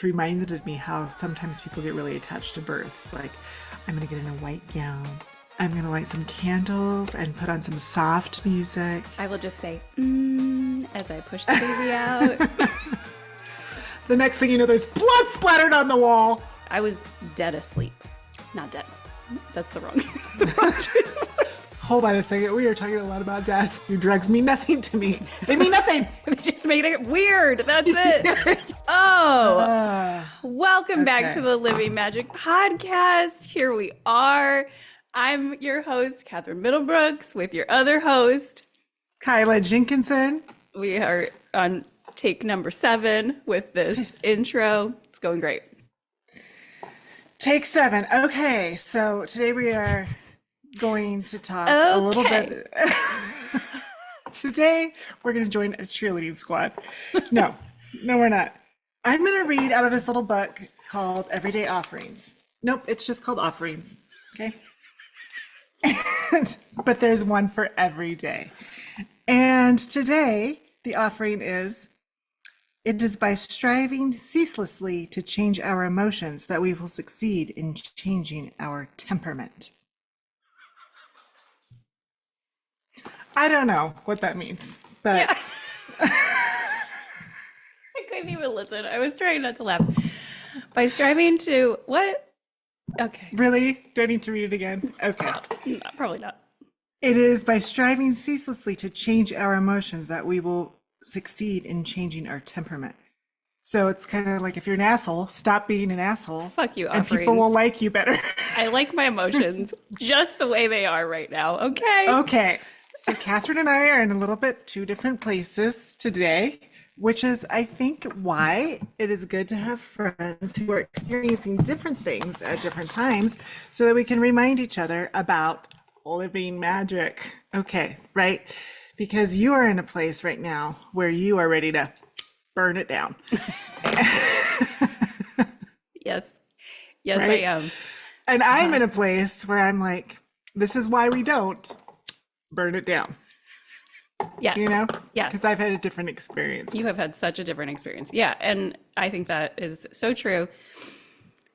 reminded me how sometimes people get really attached to births. Like, I'm gonna get in a white gown. I'm gonna light some candles and put on some soft music. I will just say, as I push the baby out. The next thing you know, there's blood splattered on the wall. I was dead asleep. Not dead. That's the wrong choice. Hold on a second. We are talking a lot about death. Your drugs mean nothing to me. They mean nothing. They just made it weird. That's it. Welcome back to the Living Magic Podcast. Here we are. I'm your host, Catherine Middlebrooks, with your other host, Kyla Jenkinson. We are on take number 7 with this intro. It's going great. Take 7. Okay, so today we are going to talk a little bit. Today we're going to join a cheerleading squad. No, we're not. I'm going to read out of this little book called Everyday Offerings. Nope, it's just called Offerings. Okay. But there's one for every day. And today the offering is, it is by striving ceaselessly to change our emotions that we will succeed in changing our temperament. I don't know what that means, but Yeah. I couldn't even listen. I was trying not to laugh. By striving to what? Okay. Really? Do I need to read it again? Okay. No, probably not. It is by striving ceaselessly to change our emotions that we will succeed in changing our temperament. So it's kind of like, if you're an asshole, stop being an asshole. Fuck you, and Offerings. people will like you better. I like my emotions just the way they are right now. Okay. Okay. So Catherine and I are in a little bit 2 different places today, which is, I think, why it is good to have friends who are experiencing different things at different times so that we can remind each other about living magic. Okay, right? Because you are in a place right now where you are ready to burn it down. Yes, right? I am. And I'm in a place where I'm like, this is why we don't burn it down. Yes. You know? Yes. Because I've had a different experience. You have had such a different experience. Yeah. And I think that is so true.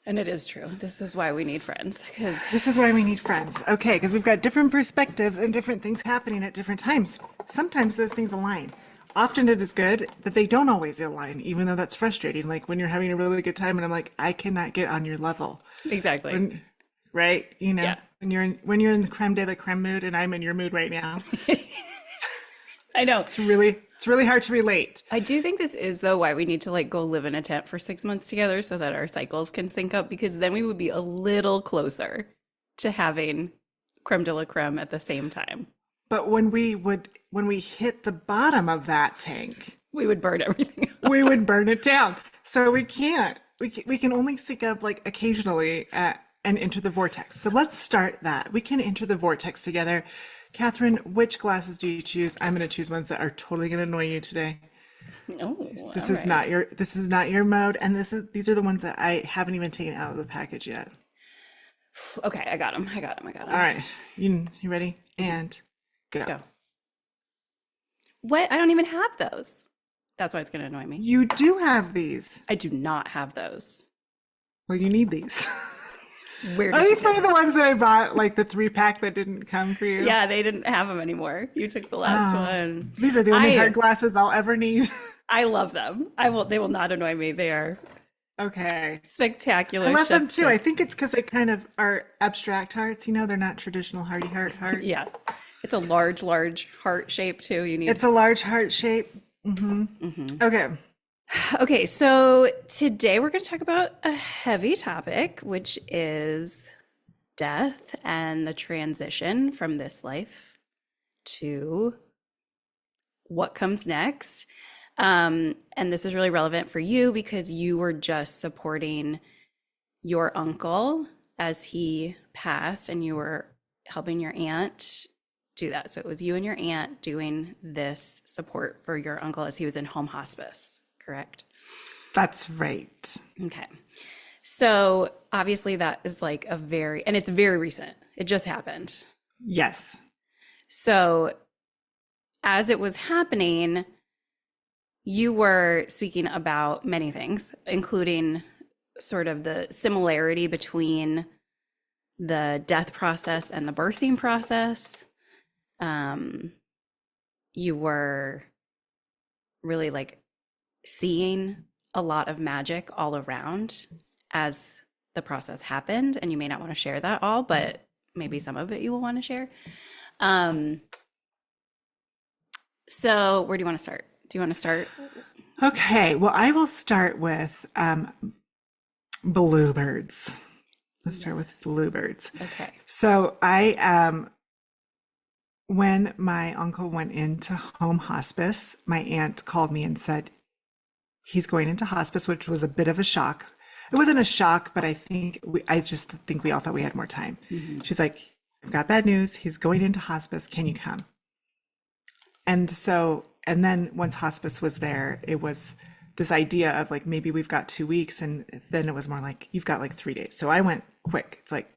And it is true. This is why we need friends. This is why we need friends. Okay, because we've got different perspectives and different things happening at different times. Sometimes those things align. Often it is good that they don't always align, even though that's frustrating. Like when you're having a really good time and I'm like, I cannot get on your level. Exactly. Right? You know, Yeah. when you're in the creme de la creme mood and I'm in your mood right now. I know. It's really hard to relate. I do think this is, though, why we need to go live in a tent for 6 months together so that our cycles can sync up, because then we would be a little closer to having creme de la creme at the same time. But when we hit the bottom of that tank, we would burn everything up. We would burn it down. So we can't. We can only sync up occasionally and enter the vortex. So let's start that. We can enter the vortex together. Catherine, which glasses do you choose? I'm going to choose ones that are totally going to annoy you today. This is not your mode, and these are the ones that I haven't even taken out of the package yet. Okay, I got them. All right, you ready? And go. What? I don't even have those. That's why it's going to annoy me. You do have these. I do not have those. Well, you need these. Where Are these probably the ones that I bought, like the 3-pack that didn't come for you? Yeah, they didn't have them anymore. You took the last one. These are the only hard glasses I'll ever need. I love them. They will not annoy me. They are okay. Spectacular. I love them too. I think it's because they kind of are abstract hearts. You know, they're not traditional hearty heart. Yeah, it's a large heart shape too. It's a large heart shape. Okay. Okay, so today we're going to talk about a heavy topic, which is death and the transition from this life to what comes next. And this is really relevant for you because you were just supporting your uncle as he passed, and you were helping your aunt do that. So it was you and your aunt doing this support for your uncle as he was in home hospice. Correct? That's right. Okay. So obviously that is and it's very recent. It just happened. Yes. So as it was happening, you were speaking about many things, including sort of the similarity between the death process and the birthing process. Um, you were really like seeing a lot of magic all around as the process happened. And you may not want to share that all, but maybe some of it you will want to share. Um, so where do you want to start? Do you want to start? Okay, well, I will start with bluebirds. Let's start with bluebirds. Okay. So when my uncle went into home hospice, my aunt called me and said he's going into hospice, which was a bit of a shock. It wasn't a shock, but I just think we all thought we had more time. She's like, I've got bad news. He's going into hospice. Can you come? And then once hospice was there, it was this idea of like, maybe we've got 2 weeks. And then it was more like, you've got like 3 days. So I went quick. It's like,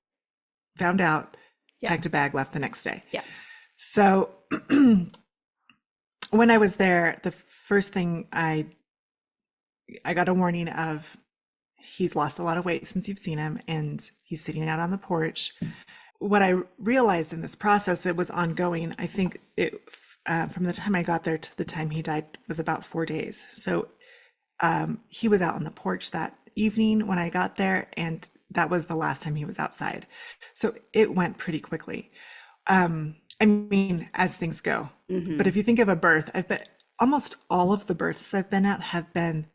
found out, Yeah. packed a bag, left the next day. Yeah. So when I was there, the first thing I got a warning of, he's lost a lot of weight since you've seen him, and he's sitting out on the porch. What I realized in this process, it was ongoing. I think from the time I got there to the time he died was about 4 days. So he was out on the porch that evening when I got there, and that was the last time he was outside. So it went pretty quickly. I mean, as things go. But if you think of a birth, almost all of the births I've been at have been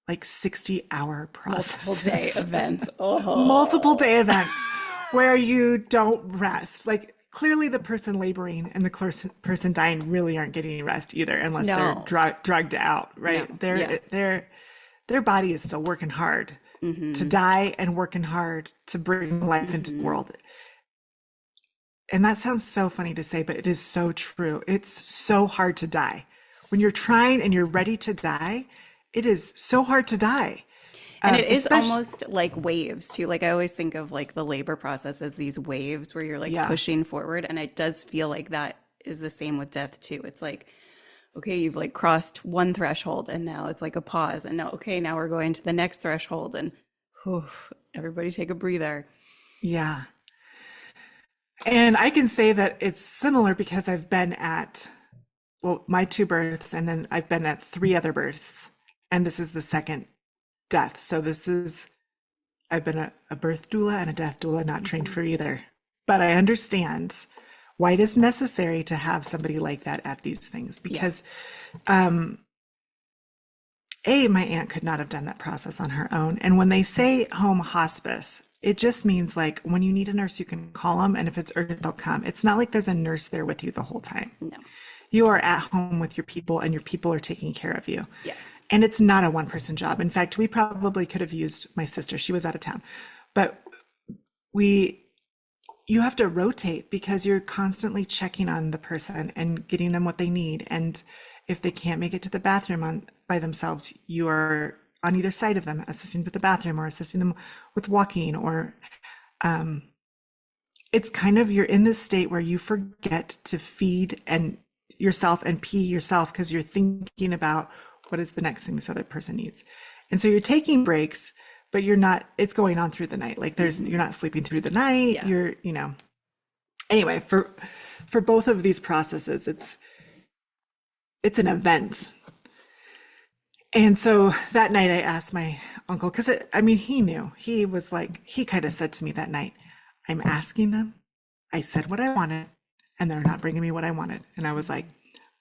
like 60-hour processes. Multiple day events. Oh. Multiple day events where you don't rest. Like clearly the person laboring and the person dying really aren't getting any rest either, unless they're drugged out, right? Their body is still working hard to die and working hard to bring life into the world. And that sounds so funny to say, but it is so true. It's so hard to die. When you're trying and you're ready to die, it is so hard to die. And it is almost like waves too. Like I always think of like the labor process as these waves where you're like pushing forward. And it does feel like that is the same with death too. It's like, okay, you've like crossed one threshold and now it's like a pause. And now, okay, now we're going to the next threshold, and everybody take a breather. Yeah. And I can say that it's similar because I've been at, well, my 2 births, and then I've been at 3 other births, and this is the second death. So I've been a birth doula and a death doula, not trained for either. But I understand why it is necessary to have somebody like that at these things, because my aunt could not have done that process on her own. And when they say home hospice, it just means like when you need a nurse, you can call them, and if it's urgent, they'll come. It's not like there's a nurse there with you the whole time. No. You are at home with your people, and your people are taking care of you. Yes. And it's not a one-person job. In fact, we probably could have used my sister. She was out of town. But you have to rotate because you're constantly checking on the person and getting them what they need. And if they can't make it to the bathroom by themselves, you are on either side of them, assisting with the bathroom or assisting them with walking, or it's kind of, you're in this state where you forget to feed and yourself and pee yourself because you're thinking about what is the next thing this other person needs. And so you're taking breaks, but you're not, it's going on through the night. Like you're not sleeping through the night. Yeah. You're, anyway, for both of these processes, it's an event. And so that night I asked my uncle, because he knew. He was like, he kind of said to me that night, I'm asking them. I said what I wanted, and they're not bringing me what I wanted. And I was like,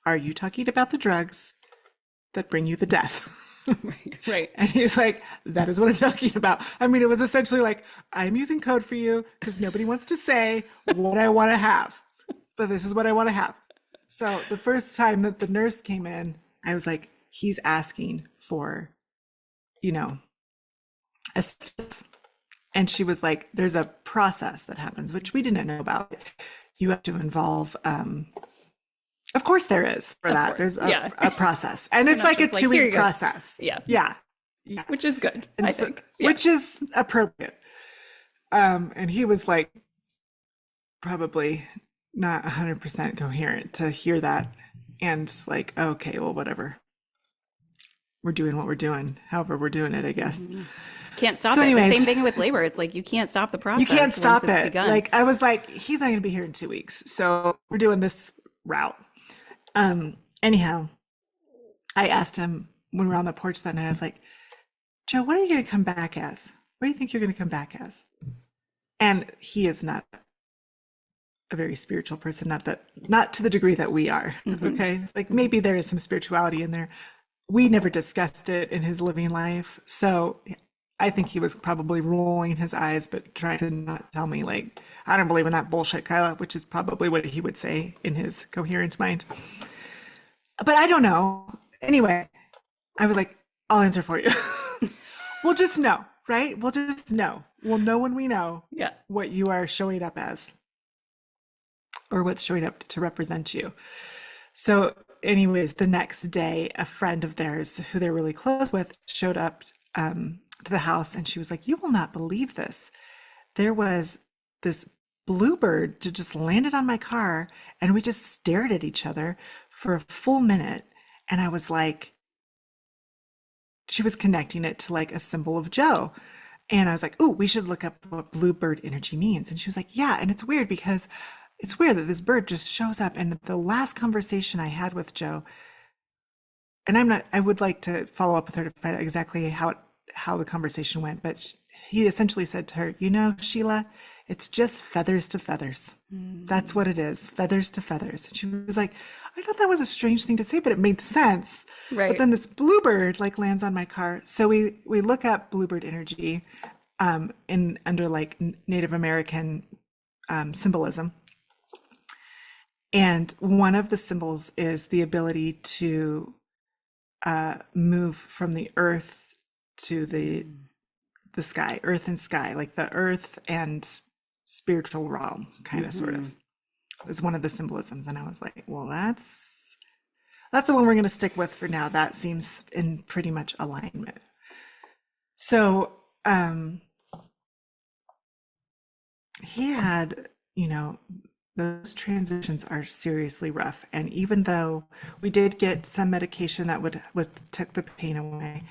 are you talking about the drugs that bring you the death? Right. And he's like, that is what I'm talking about. I mean, it was essentially like, I'm using code for you because nobody wants to say what I want to have, but this is what I want to have. So the first time that the nurse came in, I was like, he's asking for, assistance. And she was like, there's a process that happens, which we didn't know about. You have to involve, of course there is for that. There's a process. And it's like a 2-week process. Yeah. Yeah. Which is good, I think. Yeah. Which is appropriate. And he was like, probably not 100% coherent to hear that. And like, okay, well, whatever. we're doing what we're doing, however we're doing it, I guess. Can't stop So it. The same anyways, thing with labor. It's like you can't stop the you can't process once stop it's it. begun. Like I was like, he's not going to be here in 2 weeks. So we're doing this route. Anyhow, I asked him when we were on the porch that night, I was like, Joe, what are you going to come back as? What do you think you're going to come back as? And he is not a very spiritual person, not to the degree that we are. Okay. Like maybe there is some spirituality in there. We never discussed it in his living life. So I think he was probably rolling his eyes, but trying to not tell me, like, I don't believe in that bullshit, Kyla, which is probably what he would say in his coherent mind. But I don't know. Anyway, I was like, I'll answer for you. We'll just know, right? We'll just know. We'll know when we know Yeah. what you are showing up as or what's showing up to represent you. So anyways, the next day, a friend of theirs who they're really close with showed up to the house, and she was like, you will not believe this. There was this bluebird that just landed on my car, and we just stared at each other for a full minute. And I was like, she was connecting it to like a symbol of Joe. And I was like, oh, we should look up what bluebird energy means. And she was like, yeah. And it's weird because it's weird that this bird just shows up. And the last conversation I had with Joe, and I would like to follow up with her to find out exactly how the conversation went, but he essentially said to her, you know, Sheila, it's just feathers to feathers. That's what it is, feathers to feathers. And she was like, I thought that was a strange thing to say, but it made sense. Right. But then this bluebird like lands on my car. So we look up bluebird energy in under like Native American symbolism. And one of the symbols is the ability to move from the earth to the sky, earth and sky, like the earth and spiritual realm, kind of sort of is one of the symbolisms. And I was like, well, that's the one we're going to stick with for now. That seems in pretty much alignment. So he had, you know, those transitions are seriously rough. And even though we did get some medication that took the pain away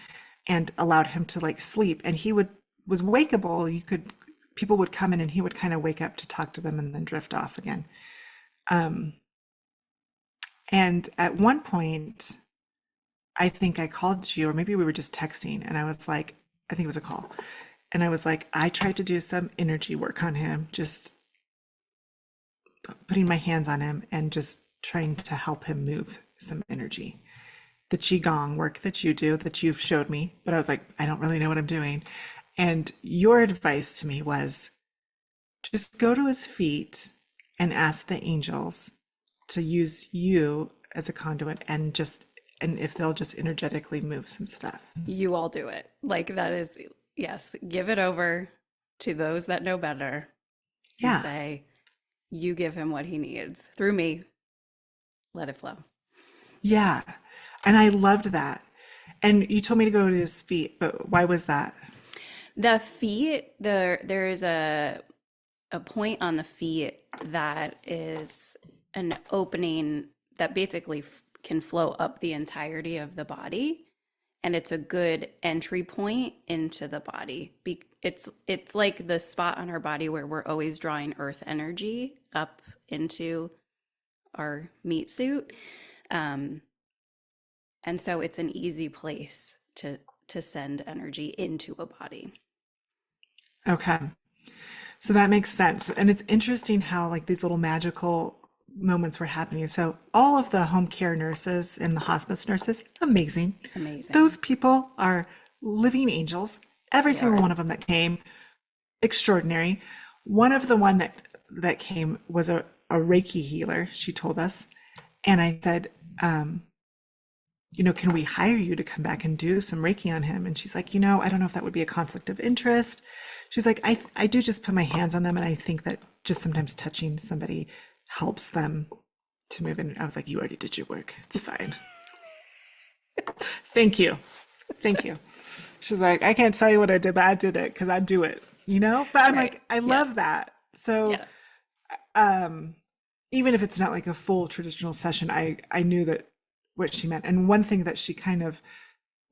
and allowed him to like sleep, and he was wakeable, people would come in and he would kind of wake up to talk to them and then drift off again. And at one point, I think I called you, or maybe we were just texting, and I was like, I think it was a call. And I was like, I tried to do some energy work on him, just putting my hands on him and just trying to help him move some energy. The Qigong work that you do, that you've showed me, but I was like, I don't really know what I'm doing. And your advice to me was just go to his feet and ask the angels to use you as a conduit and if they'll just energetically move some stuff. You all do it. Like that is, yes, give it over to those that know better. Yeah. And say, you give him what he needs through me. Let it flow. Yeah. And I loved that. And you told me to go to his feet, but why was that? The feet, there is a point on the feet that is an opening that basically can flow up the entirety of the body, and it's a good entry point into the body. It's like the spot on our body where we're always drawing earth energy up into our meat suit, and so it's an easy place to send energy into a body. Okay. So that makes sense. And it's interesting how like these little magical moments were happening. So all of the home care nurses and the hospice nurses, amazing. Amazing. Those people are living angels. Every single one of them that came, extraordinary. One of the one that came was a Reiki healer, she told us. And I said, you know, can we hire you to come back and do some Reiki on him? And she's like, you know, I don't know if that would be a conflict of interest. She's like, I do just put my hands on them. And I think that just sometimes touching somebody helps them to move in. I was like, you already did your work. It's fine. Thank you. Thank you. She's like, I can't tell you what I did, but I did it because I do it, you know? But I'm like, I love that. So even if it's not like a full traditional session, I knew that what she meant. And one thing that she kind of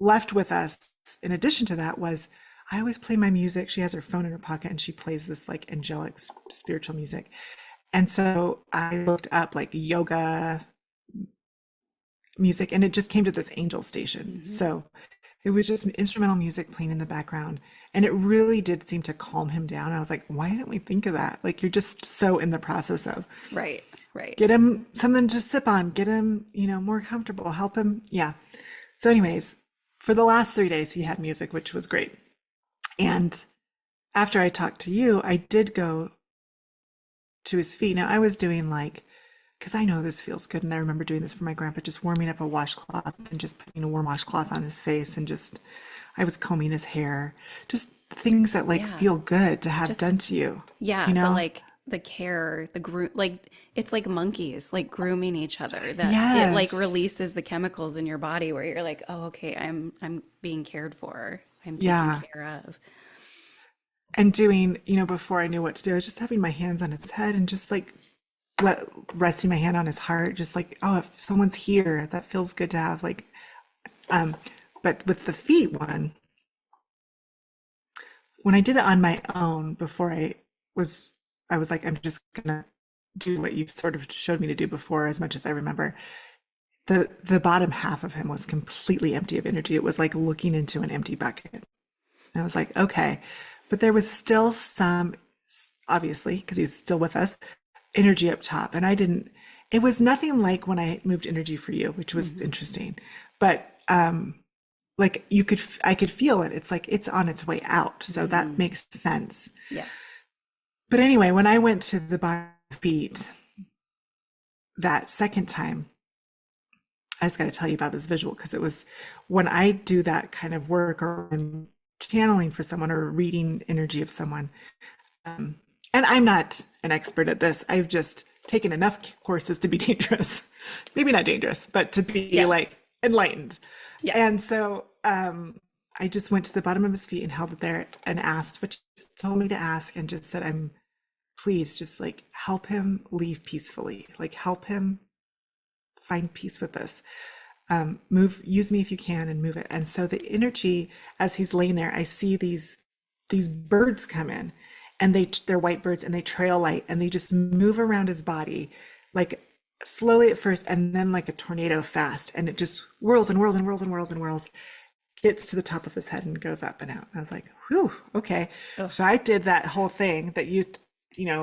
left with us, in addition to that, was I always play my music. She has her phone in her pocket and she plays this like angelic spiritual music. And so I looked up like yoga music and it just came to this angel station. Hmm. So it was just instrumental music playing in the background. And it really did seem to calm him down. I was like, why didn't we think of that? Like, you're just so in the process of Right, right. get him something to sip on, get him, more comfortable, help him. Yeah. So, anyways, for the last 3 days, he had music, which was great. And after I talked to you, I did go to his feet. Now, I was doing like, because I know this feels good. And I remember doing this for my grandpa, just warming up a washcloth and just putting a warm washcloth on his face. And just, I was combing his hair, just things that like Yeah. feel good to have Just, done to you, yeah, you the know? like the care, the groom, like it's like monkeys, like grooming each other, that it like Yes. releases the chemicals in your body where you're like, oh, okay, I'm being cared for. I'm taken Yeah. care of. And doing, before I knew what to do, I was just having my hands on his head and just like resting my hand on his heart, just like, oh, if someone's here, that feels good to have. Like, um, but with the feet one, when I did it on my own before was, I was like, I'm just gonna do what you sort of showed me to do before, as much as I remember. The bottom half of him was completely empty of energy. It was like looking into an empty bucket. And I was like, okay. But there was still some, obviously, because he's still with us, energy up top. And I didn't, it was nothing like when I moved energy for you, which was Hmm. interesting. But like I could feel it. It's like it's on its way out. So that Hmm. makes sense. Yeah. But anyway, when I went to the bottom feet that second time, I just got to tell you about this visual because it was when I do that kind of work or I'm channeling for someone or reading energy of someone. And I'm not an expert at this. I've just taken enough courses to be dangerous. Maybe not dangerous, but to be Yes. like enlightened. Yeah. And so I just went to the bottom of his feet and held it there and asked what you told me to ask and just said, I'm please just like help him leave peacefully. Like help him find peace with this. Use me if you can and move it. And so the energy as he's laying there, I see these birds come in and they're white birds and they trail light and they just move around his body like slowly at first and then like a tornado fast and it just whirls and whirls and whirls and whirls and whirls, gets to the top of his head and goes up and out. And I was like, whew, okay. Ugh. So I did that whole thing that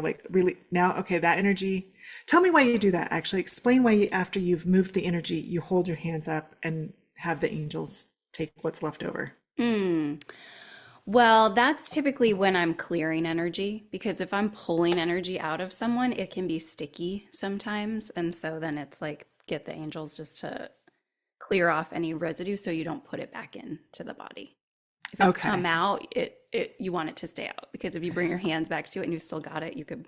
like really now, okay, that energy. Tell me why you do that. Actually, explain why after you've moved the energy, you hold your hands up and have the angels take what's left over. Mm. Well, that's typically when I'm clearing energy because if I'm pulling energy out of someone, it can be sticky sometimes. And so then it's like get the angels just to clear off any residue so you don't put it back into the body. If it's come Okay. out, it you want it to stay out because if you bring your hands back to it and you still got it, you could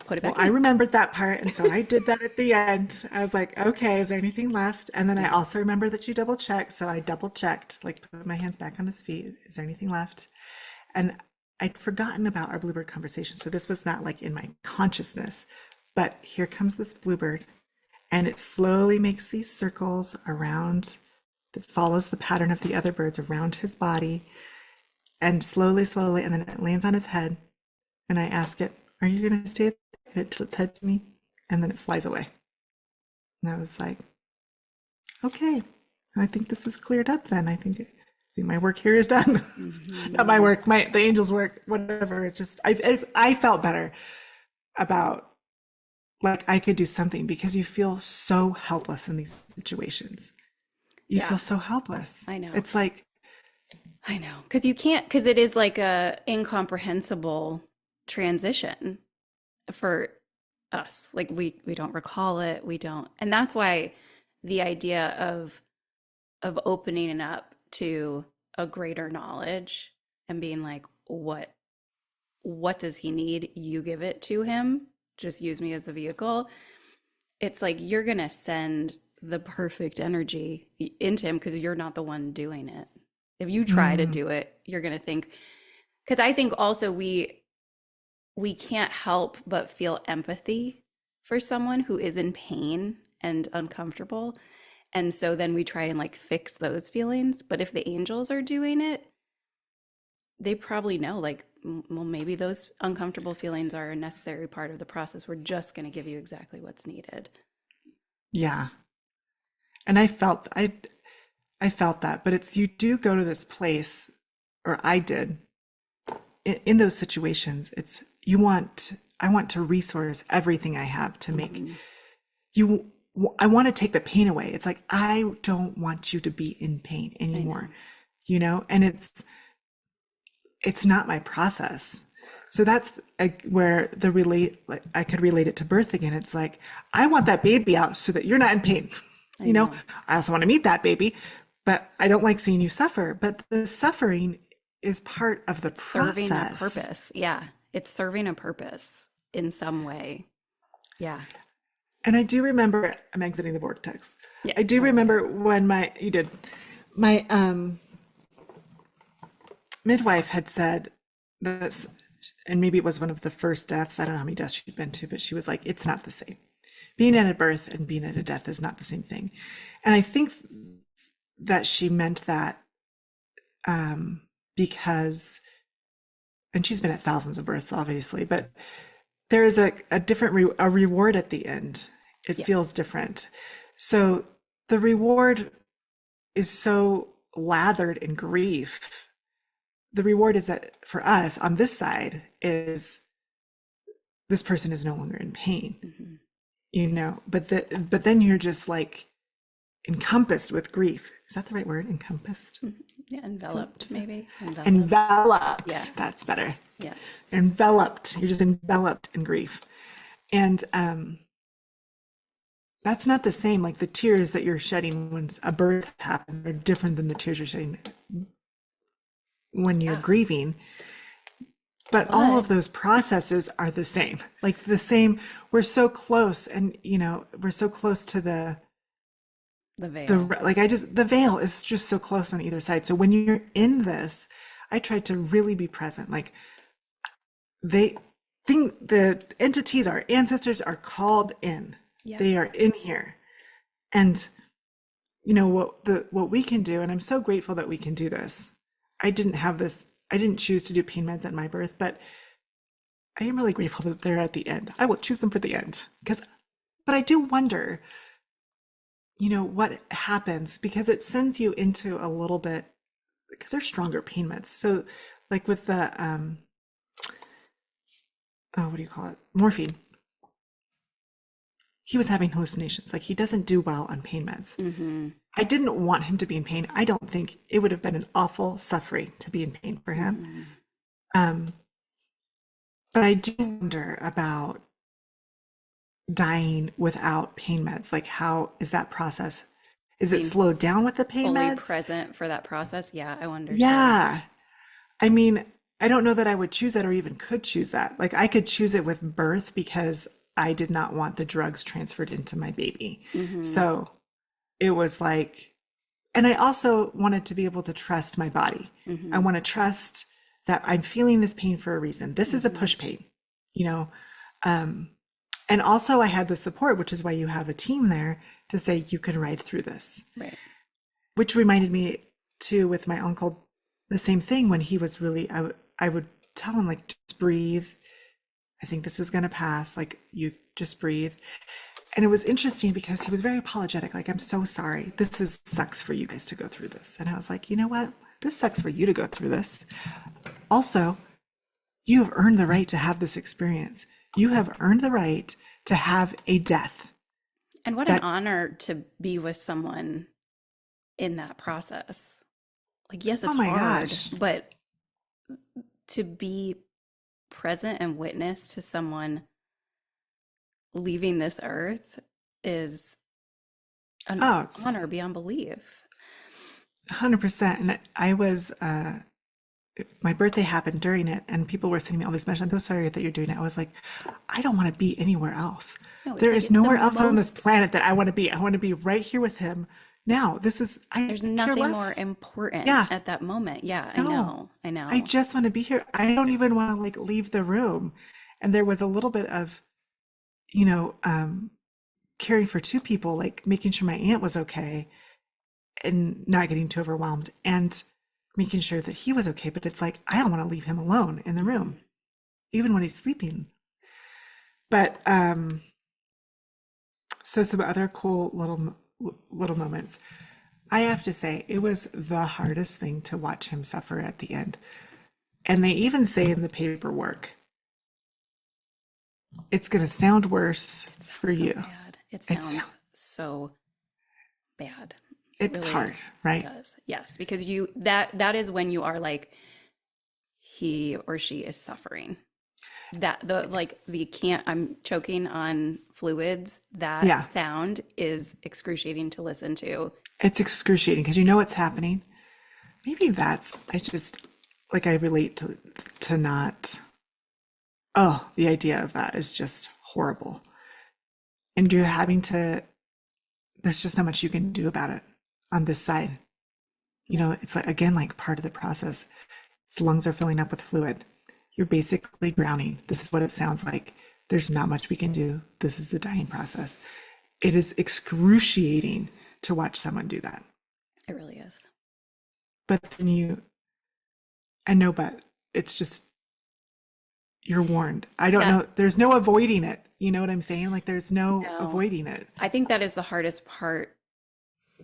put it Well, back I in. remembered that part. And so I did that at the end. I was like, okay, is there anything left? And then I Yeah. also remember that you double checked. So I double checked, like put my hands back on his feet. Is there anything left? And I'd forgotten about our bluebird conversation. So this was not like in my consciousness. But here comes this bluebird. And it slowly makes these circles around, that follows the pattern of the other birds around his body. And slowly, slowly, and then it lands on his head. And I ask it, are you going to stay there till its head to me? And then it flies away. And I was like, okay, I think this is cleared up then. I think my work here is done. Not my Hmm. work, the angels' work, whatever. It just I felt better about like I could do something because you feel so helpless in these situations. You Yeah, feel so helpless. I know. It's like, I know. Because you can't, because it is like a incomprehensible transition for us. Like we don't recall it. We don't. And that's why the idea of opening it up to a greater knowledge and being like, what does he need? You give it to him. Just use me as the vehicle. It's like you're gonna send the perfect energy into him because you're not the one doing it. If you try to mm, do it, you're gonna think because I think also we can't help but feel empathy for someone who is in pain and uncomfortable. And so then we try and like fix those feelings. But if the angels are doing it, they probably know, like, well, maybe those uncomfortable feelings are a necessary part of the process. We're just going to give you exactly what's needed. Yeah. And I felt that, but it's you do go to this place, or I did in those situations. It's I want to resource everything I have to make you I want to take the pain away. It's like I don't want you to be in pain anymore, and it's not my process. So that's where like, I could relate it to birth again. It's like I want that baby out so that you're not in pain. I know. I also want to meet that baby, but I don't like seeing you suffer. But the suffering is part of the Serving a process. purpose. Yeah. It's serving a purpose in some way. Yeah. And I do remember, I'm exiting the vortex. Yeah. I do remember when my midwife had said this, and maybe it was one of the first deaths. I don't know how many deaths she'd been to, but she was like, it's not the same. Being at a birth and being at a death is not the same thing. And I think that she meant that because, and she's been at thousands of births, obviously, but there is a different a reward at the end. It Yes. feels different. So the reward is so lathered in grief. The reward is that for us on this side is this person is no longer in pain, but then you're just like encompassed with grief. Is that the right word? Encompassed? Yeah. Enveloped, maybe. Enveloped. Yeah. That's better. Yeah. Enveloped. You're just enveloped in grief. And that's not the same. Like the tears that you're shedding when a birth happens are different than the tears you're shedding when you're grieving. But all of those processes are the same. Like the same. We're so close, and we're so close to the veil. The veil is just so close on either side. So when you're in this, I tried to really be present. Like the entities, our ancestors are called in. Yeah. They are in here. And what we can do, and I'm so grateful that we can do this. I didn't choose to do pain meds at my birth, but I am really grateful that they're at the end. I will choose them for the end but I do wonder, what happens, because it sends you into a little bit, because they're stronger pain meds. So like with the, what do you call it? Morphine. He was having hallucinations. Like he doesn't do well on pain meds. I didn't want him to be in pain. I don't think it would have been an awful suffering to be in pain for him. But I do wonder about dying without pain meds. Like how is that process? Is it slowed down with the pain Fully meds? present for that process. Yeah, I wonder. Yeah. I mean, I don't know that I would choose that or even could choose that. Like I could choose it with birth because I did not want the drugs transferred into my baby. So it was like, and I also wanted to be able to trust my body. I want to trust that I'm feeling this pain for a reason. This is a push pain, and also I had the support, which is why you have a team there to say you can ride through this. Right. Which reminded me too with my uncle, the same thing when he was really, I would tell him like, just breathe. I think this is going to pass. Like you just breathe. And it was interesting because he was very apologetic. Like, I'm so sorry. Sucks for you guys to go through this. And I was like, you know what? This sucks for you to go through this. Also, you have earned the right to have this experience. You have earned the right to have a death. And what an honor to be with someone in that process. Like, yes, it's Oh my hard, gosh. but to be present and witness to someone leaving this earth is an honor beyond belief. 100%. And I was, my birthday happened during it, and people were sending me all these messages. I'm so sorry that you're doing it. I was like, I don't want to be anywhere else. No, There like is it's nowhere the else on this most- planet that I want to be. I want to be right here with him now. There's nothing more important at that moment. Yeah, I know. I just want to be here. I don't even want to like leave the room. And there was a little bit of, caring for two people, like making sure my aunt was okay and not getting too overwhelmed and making sure that he was okay. But it's like, I don't want to leave him alone in the room, even when he's sleeping. But so some other cool little moments. I have to say, it was the hardest thing to watch him suffer at the end. And they even say in the paperwork, it's going to sound worse for So you. bad. It It's sounds so bad. It it's really hard, right? does. Yes, because you that is when you are like he or she is suffering. That the like the can't I'm choking on fluids, that Yeah, sound is excruciating to listen to. it's excruciating because you know what's happening. Maybe that's I just like I relate to not. Oh, the idea of that is just horrible. And you're having to. There's just not much you can do about it on this side. You know, it's like again like part of the process. His lungs are filling up with fluid. You're basically drowning. This is what it sounds like. There's not much we can do. This is the dying process. It is excruciating to watch someone do that. It really is. But then I know, but it's just, you're warned. I don't That know. There's no avoiding it. You know what I'm saying? Like there's no no. avoiding it. I think that is the hardest part.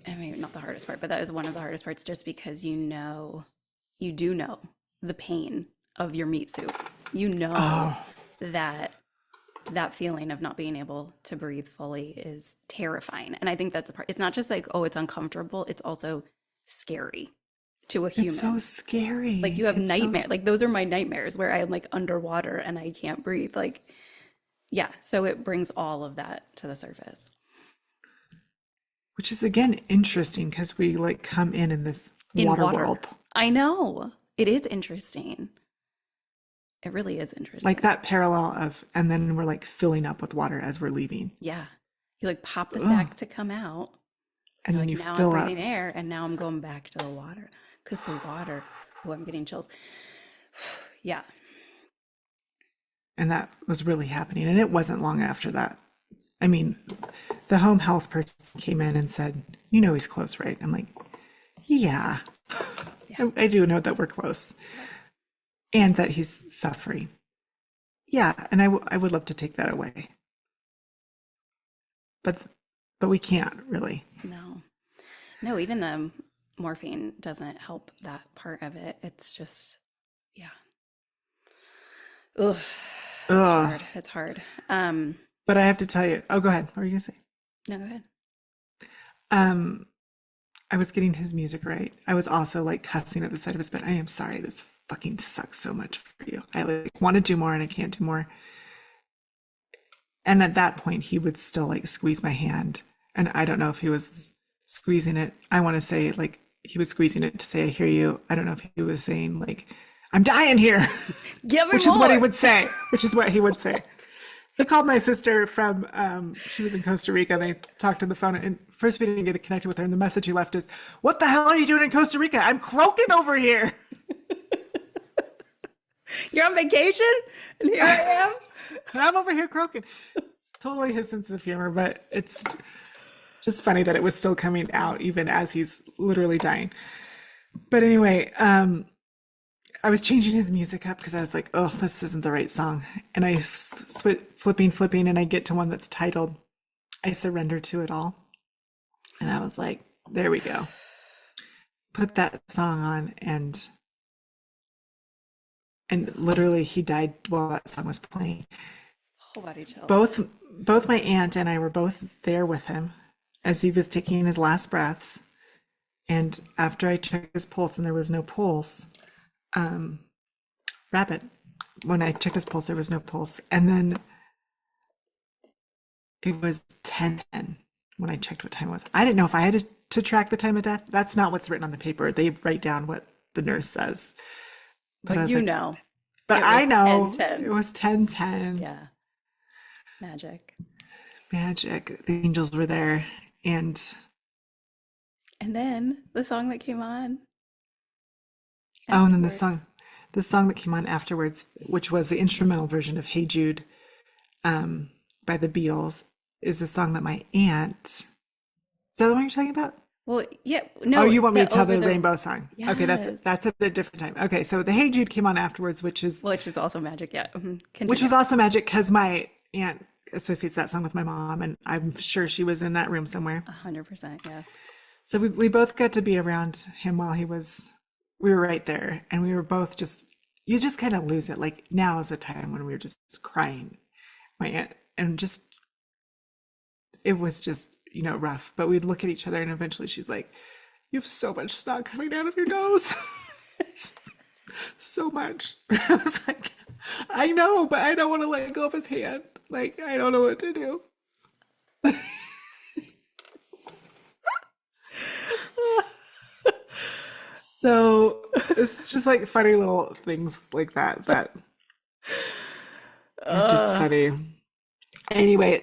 I mean, not the hardest part, but that is one of the hardest parts just because you do know the pain of your meat soup. You know Oh, that that feeling of not being able to breathe fully is terrifying. And I think that's the part. It's not just like, oh, it's uncomfortable, it's also scary to a it's so human. Like scary. you have It's so, nightmare. Like those are my nightmares where I'm like underwater and I can't breathe. Like, yeah. So it brings all of that to the surface. which is again interesting because we like come in this In water water. world. I know. It is interesting. It really is Like interesting. that parallel of, and then we're like filling up with water as we're leaving. Yeah. You like pop the Ugh. sack to come out. And And you're then like, you now I'm fill up. breathing air and now I'm going back to the water. Because the water, oh, I'm getting chills. Yeah. And that was really happening. And it wasn't long after that. I mean, the home health person came in and said, you know, he's close, right? I'm like, yeah, Yeah. I do know that we're close and that he's suffering. Yeah. And I would love to take that away, but, but we can't really. No. No, even the morphine doesn't help that part of it. It's just, yeah. Ugh. It's Ugh. hard. It's hard. But I have to tell you, oh, go ahead. What were you gonna say? No, go ahead. Um, I was getting his music right. I was also like cussing at the side of his bed. I am sorry. This fucking sucks so much for you. I like want to do more and I can't do more. And at that point, he would still like squeeze my hand. And I don't know if he was squeezing it. I want to say like he was squeezing it to say, I hear you. I don't know if he was saying like, I'm dying here, Give me which is what he more. would say, which is what he would say. He called my sister from, she was in Costa Rica. And they talked on the phone. And first, we didn't get connected with her. And the message he left is, what the hell are you doing in Costa Rica? I'm croaking over here. You're on vacation? And here I am. I'm over here croaking. It's totally his sense of humor, but it's just funny that it was still coming out even as he's literally dying. But anyway, I was changing his music up because I was like, oh, this isn't the right song. And I flipping, and I get to one that's titled, I Surrender to It All. And I was like, there we go. Put that song on and literally he died while that song was playing. Whole body chills. Both my aunt and I were both there with him as he was taking his last breaths. And after I checked his pulse and there was no pulse, rapid. When I checked his pulse, there was no pulse. And then it was 10:10 when I checked what time it was. I didn't know if I had to track the time of death. That's not what's written on the paper. They write down what the nurse says. But I But was you like, know, but it I was know 10:10. it was 10:10. Yeah. Magic. Magic. The angels were there. And And then the song that came on oh, and then afterwards. the song that came on afterwards, which was the instrumental version of Hey Jude by the Beatles. is the song that my aunt, is that the one you're talking about? Well, yeah, Oh, no, you want me to the tell over the the rainbow song? Okay, that's yes, that's at a different time. Okay, so the Hey Jude came on afterwards, which is also magic. Yeah, which continue. was also magic because my aunt associates that song with my mom, and I'm sure she was in that room somewhere. 100%. Yes. So we both got to be around him while we were right there, and we were both just, you just kind of lose it. Like now is the time when we were just crying, my aunt, and just, it was just, rough. But we'd look at each other, and eventually she's like, "You have so much snot coming out of your nose." So much. I was like, I know, but I don't want to let go of his hand. Like, I don't know what to do. So it's just like funny little things like that are just Uh, funny. Anyway,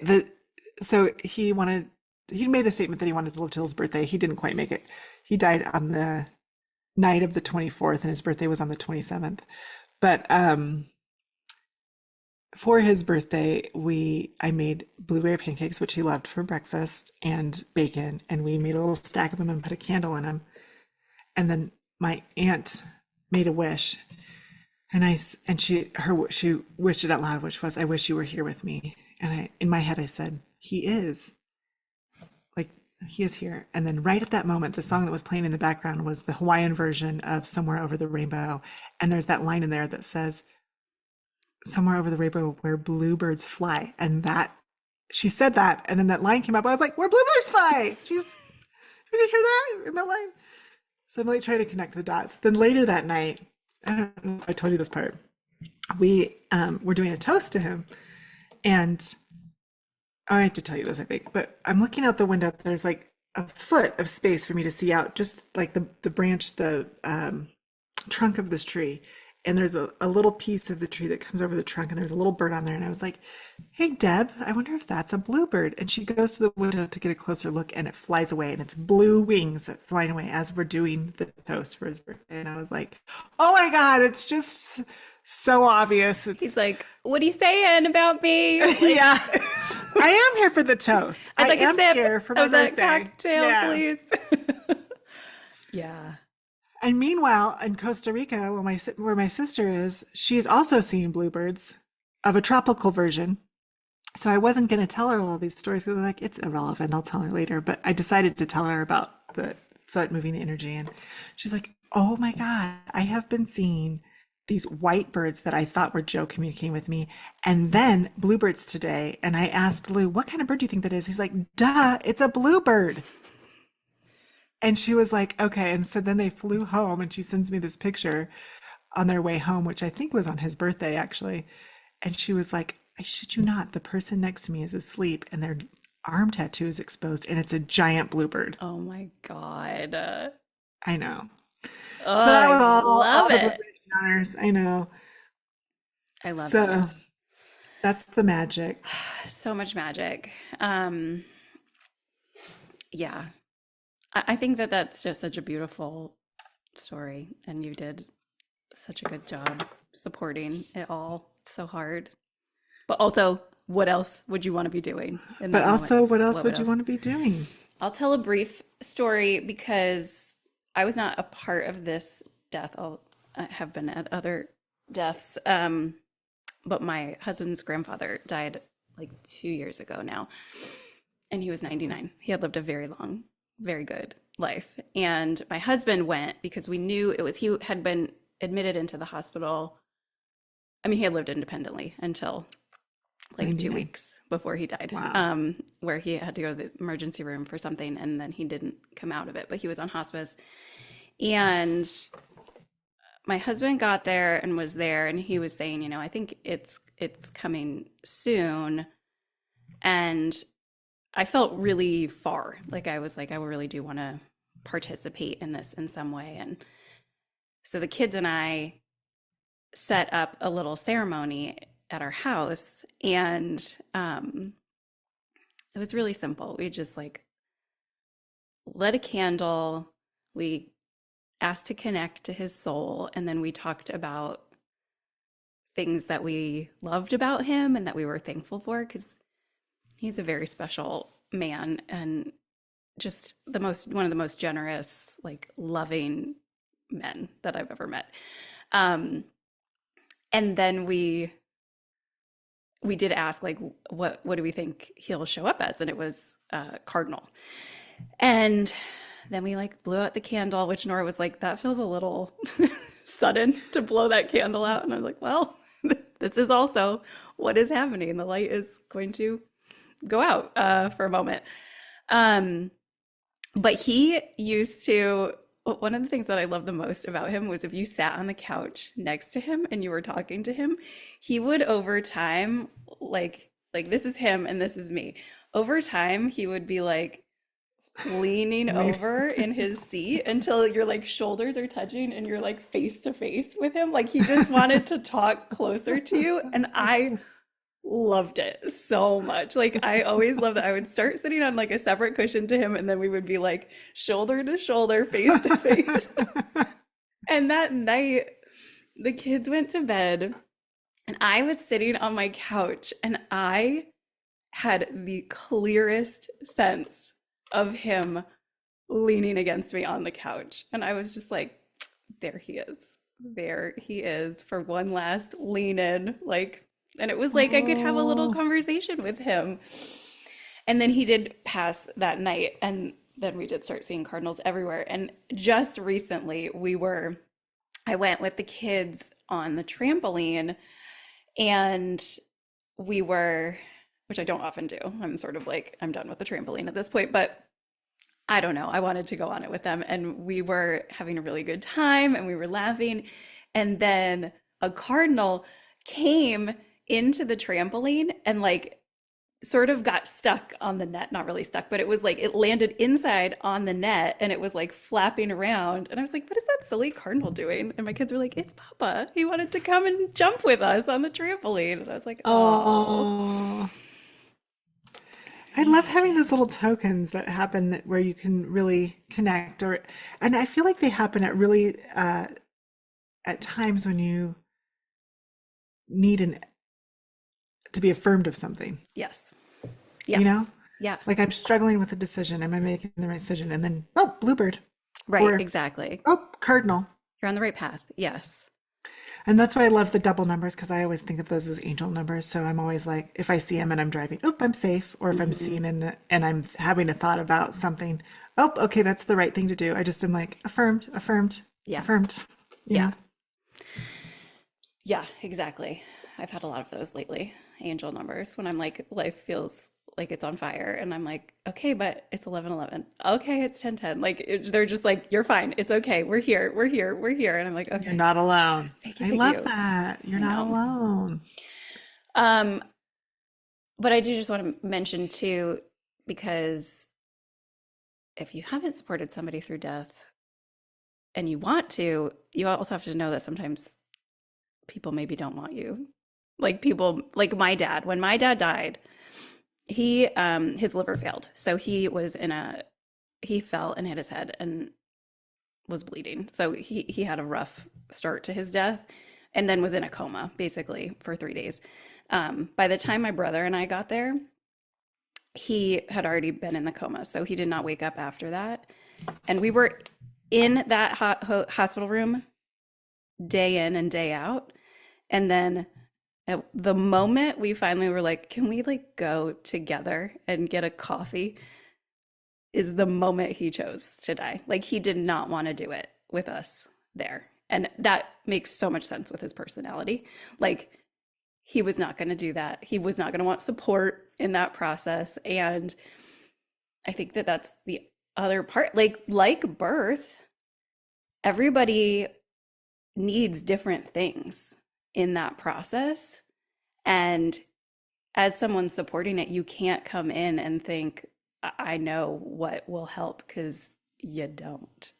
so he made a statement that he wanted to live till his birthday. He didn't quite make it. He died on the night of the 24th, and his birthday was on the 27th. But for his birthday, I made blueberry pancakes, which he loved, for breakfast, and bacon, and we made a little stack of them and put a candle in them. And then my aunt made a wish, and she wished it out loud, which was, "I wish you were here with me." And in my head, I said, "He is, like, he is here." And then right at that moment, the song that was playing in the background was the Hawaiian version of "Somewhere Over the Rainbow," and there's that line in there that says, "Somewhere over the rainbow where bluebirds fly," and that, she said that, and then that line came up. I was like, "Where bluebirds fly?" Did you hear that in that line? So I'm like trying to connect the dots. Then later that night, I don't know if I told you this part, we were doing a toast to him, and I have to tell you this, I think, but I'm looking out the window. There's like a foot of space for me to see out, just like the branch, the trunk of this tree. And there's a little piece of the tree that comes over the trunk, and there's a little bird on there. And I was like, "Hey, Deb, I wonder if that's a bluebird." And she goes to the window to get a closer look, and it flies away, and it's blue wings flying away as we're doing the toast for his birthday. And I was like, "Oh my God, it's just so obvious." he's It's, like, "What are you saying about me?" Like, yeah, I am here for the toast. I'd I like a am sip here for my of that birthday. cocktail, Yeah. please. Yeah. And meanwhile, in Costa Rica, where my sister is, she's also seeing bluebirds of a tropical version. So I wasn't going to tell her all these stories because like, it's irrelevant. I'll tell her later. But I decided to tell her about the foot moving the energy. And she's like, "Oh my God, I have been seeing these white birds that I thought were Joe communicating with me. And then bluebirds today." And I asked Lou, "What kind of bird do you think that is?" He's like, "Duh, it's a bluebird." And she was like, "Okay." And so then they flew home, and she sends me this picture on their way home, which I think was on his birthday, actually. And she was like, "I shit you not, the person next to me is asleep, and their arm tattoo is exposed, and it's a giant bluebird." Oh my God. I know. Oh, So that was I all love the it. blueberry encounters. I know. I love it. So that's the magic. So much magic. Yeah. I think that that's just such a beautiful story, and you did such a good job supporting it all. It's so hard. But also, what else would you want to be doing in But that moment? also, what else What would you else? want to be doing? I'll tell a brief story because I was not a part of this death. I have been at other deaths. But my husband's grandfather died like 2 years ago now, and he was 99. He had lived a very long, very good life. And my husband went because we knew it was, he had been admitted into the hospital. I mean, he had lived independently until like 2 99. weeks before he died, Wow. where he had to go to the emergency room for something, and then he didn't come out of it, but he was on hospice. And my husband got there and was there, and he was saying, "I think it's coming soon." And I felt really far. Like I was like, I really do want to participate in this in some way. And so the kids and I set up a little ceremony at our house, and it was really simple. We just like lit a candle. We asked to connect to his soul, and then we talked about things that we loved about him and that we were thankful for, because He's a very special man and just one of the most generous, like loving men that I've ever met. Um, and then we did ask like what do we think he'll show up as, and it was cardinal. And then we like blew out the candle, which Nora was like, that feels a little sudden to blow that candle out. And I was like, well, this is also what is happening. The light is going to go out for a moment. But he used to, one of the things that I love the most about him was if you sat on the couch next to him and you were talking to him, he would over time, like this is him and this is me. Over time, he would be like leaning over in his seat until your like shoulders are touching and you're like face to face with him. Like he just wanted to talk closer to you. And I loved it so much. Like I always loved that. I would start sitting on like a separate cushion to him and then we would be like shoulder to shoulder, face to face. And that night the kids went to bed and I was sitting on my couch and I had the clearest sense of him leaning against me on the couch. And I was just like, there he is. There he is for one last lean in. Like, and it was like I could have a little conversation with him. And then he did pass that night. And then we did start seeing cardinals everywhere. And just recently I went with the kids on the trampoline and we were, which I don't often do. I'm sort of like, I'm done with the trampoline at this point, but I don't know. I wanted to go on it with them and we were having a really good time and we were laughing. And then a cardinal came into the trampoline and like sort of got stuck on the net, not really stuck, but it was like it landed inside on the net and it was like flapping around. And I was like, what is that silly cardinal doing? And my kids were like, it's Papa. He wanted to come and jump with us on the trampoline. And I was like, oh. I love having those little tokens that happen where you can really connect and I feel like they happen at really at times when you need to be affirmed of something. Yes. You know? Yeah. Like I'm struggling with a decision. Am I making the right decision? And then, oh, bluebird. Right, Or, exactly. oh, cardinal. You're on the right path. Yes. And that's why I love the double numbers because I always think of those as angel numbers. So I'm always like, if I see them and I'm driving, oh, I'm safe. Or if I'm seeing and I'm having a thought about something, oh, okay, that's the right thing to do. I just am like, affirmed, Yeah. affirmed. You know? Yeah, exactly. I've had a lot of those lately, angel numbers, when I'm like, life feels like it's on fire. And I'm like, okay, but it's 11:11. Okay, it's 10:10. Like, they're just like, you're fine. It's okay. We're here. We're here. We're here. And I'm like, okay. You're not alone. Thank you, I thank love you. that. You're not alone. But I do just want to mention too, because if you haven't supported somebody through death and you want to, you also have to know that sometimes people maybe don't want you. Like people, like my dad, when my dad died, he his liver failed. So he fell and hit his head and was bleeding. So he had a rough start to his death and then was in a coma basically for 3 days. By the time my brother and I got there, he had already been in the coma. So he did not wake up after that. And we were in that hospital room day in and day out. And then at the moment we finally were like, can we like go together and get a coffee, is the moment he chose to die. Like he did not want to do it with us there. And that makes so much sense with his personality. Like he was not going to do that. He was not going to want support in that process. And I think that that's the other part. Like birth, everybody needs different things in that process. And as someone supporting it, you can't come in and think, I know what will help, because you don't.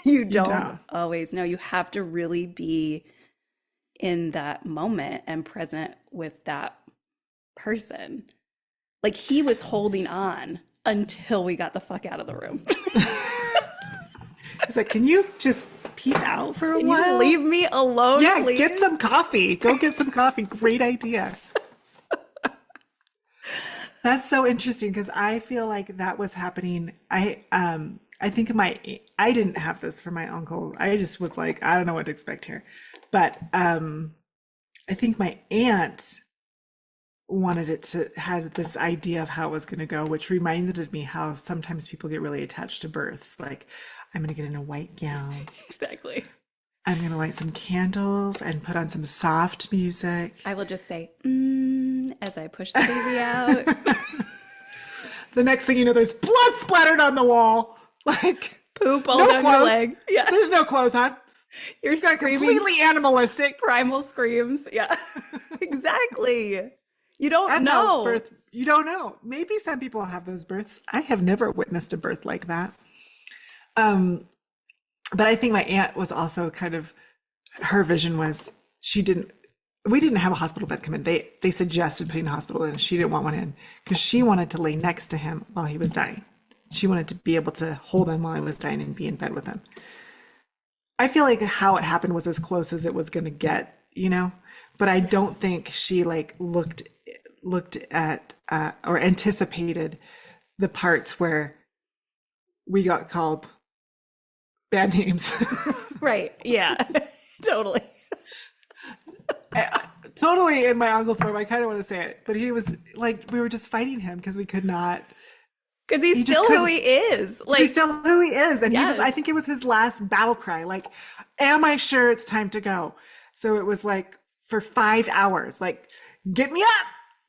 You don't always know. You have to really be in that moment and present with that person. Like he was holding on until we got the fuck out of the room. He's like, can you just peace out for a Can while? you leave me alone, Yeah, please? get some coffee. Go get some coffee. Great idea. That's so interesting because I feel like that was happening. I think I didn't have this for my uncle. I just was like, I don't know what to expect here. But I think my aunt wanted it to had this idea of how it was going to go, which reminded me how sometimes people get really attached to births. Like, I'm going to get in a white gown. Exactly. I'm going to light some candles and put on some soft music. I will just say, as I push the baby out. The next thing you know, there's blood splattered on the wall. Like, Poop all no down your clothes. leg. Yeah. There's no clothes on. You're Got screaming completely animalistic. primal screams. Yeah. Exactly. You don't That's how know. birth. You don't know. Maybe some people have those births. I have never witnessed a birth like that. Um, but I think my aunt was also kind of her vision was she didn't. We didn't have a hospital bed come in. They suggested putting a hospital in. She didn't want one in because she wanted to lay next to him while he was dying. She wanted to be able to hold him while he was dying and be in bed with him. I feel like how it happened was as close as it was going to get, you know. But I don't think she like looked at or anticipated the parts where we got called bad names. Right. Yeah. Totally. Totally in my uncle's form. I kind of want to say it, but he was like we were just fighting him because we could not. Because he's He just still who couldn't. he is. Like, He's still who he is, and he was. yes. I think it was his last battle cry. Like, am I sure it's time to go? So it was like for 5 hours, like, get me up,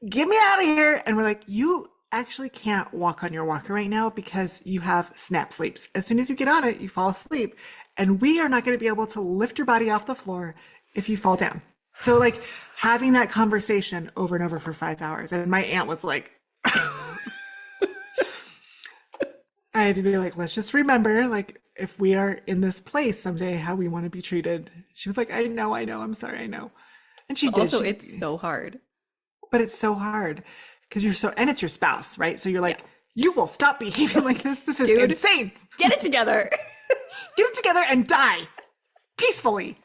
get me out of here. And we're like, you actually can't walk on your walker right now because you have snap sleeps. As soon as you get on it, you fall asleep, and we are not going to be able to lift your body off the floor if you fall down. So like having that conversation over and over for 5 hours, and my aunt was like. I had to be like, let's just remember, like, if we are in this place someday, how we want to be treated. She was like, I know, I'm sorry, I know. And she did. also, it's so hard. But it's so hard because and it's your spouse, right? So you're like, you will stop behaving like this. This is Dude. insane. Get it together. Get it together and die peacefully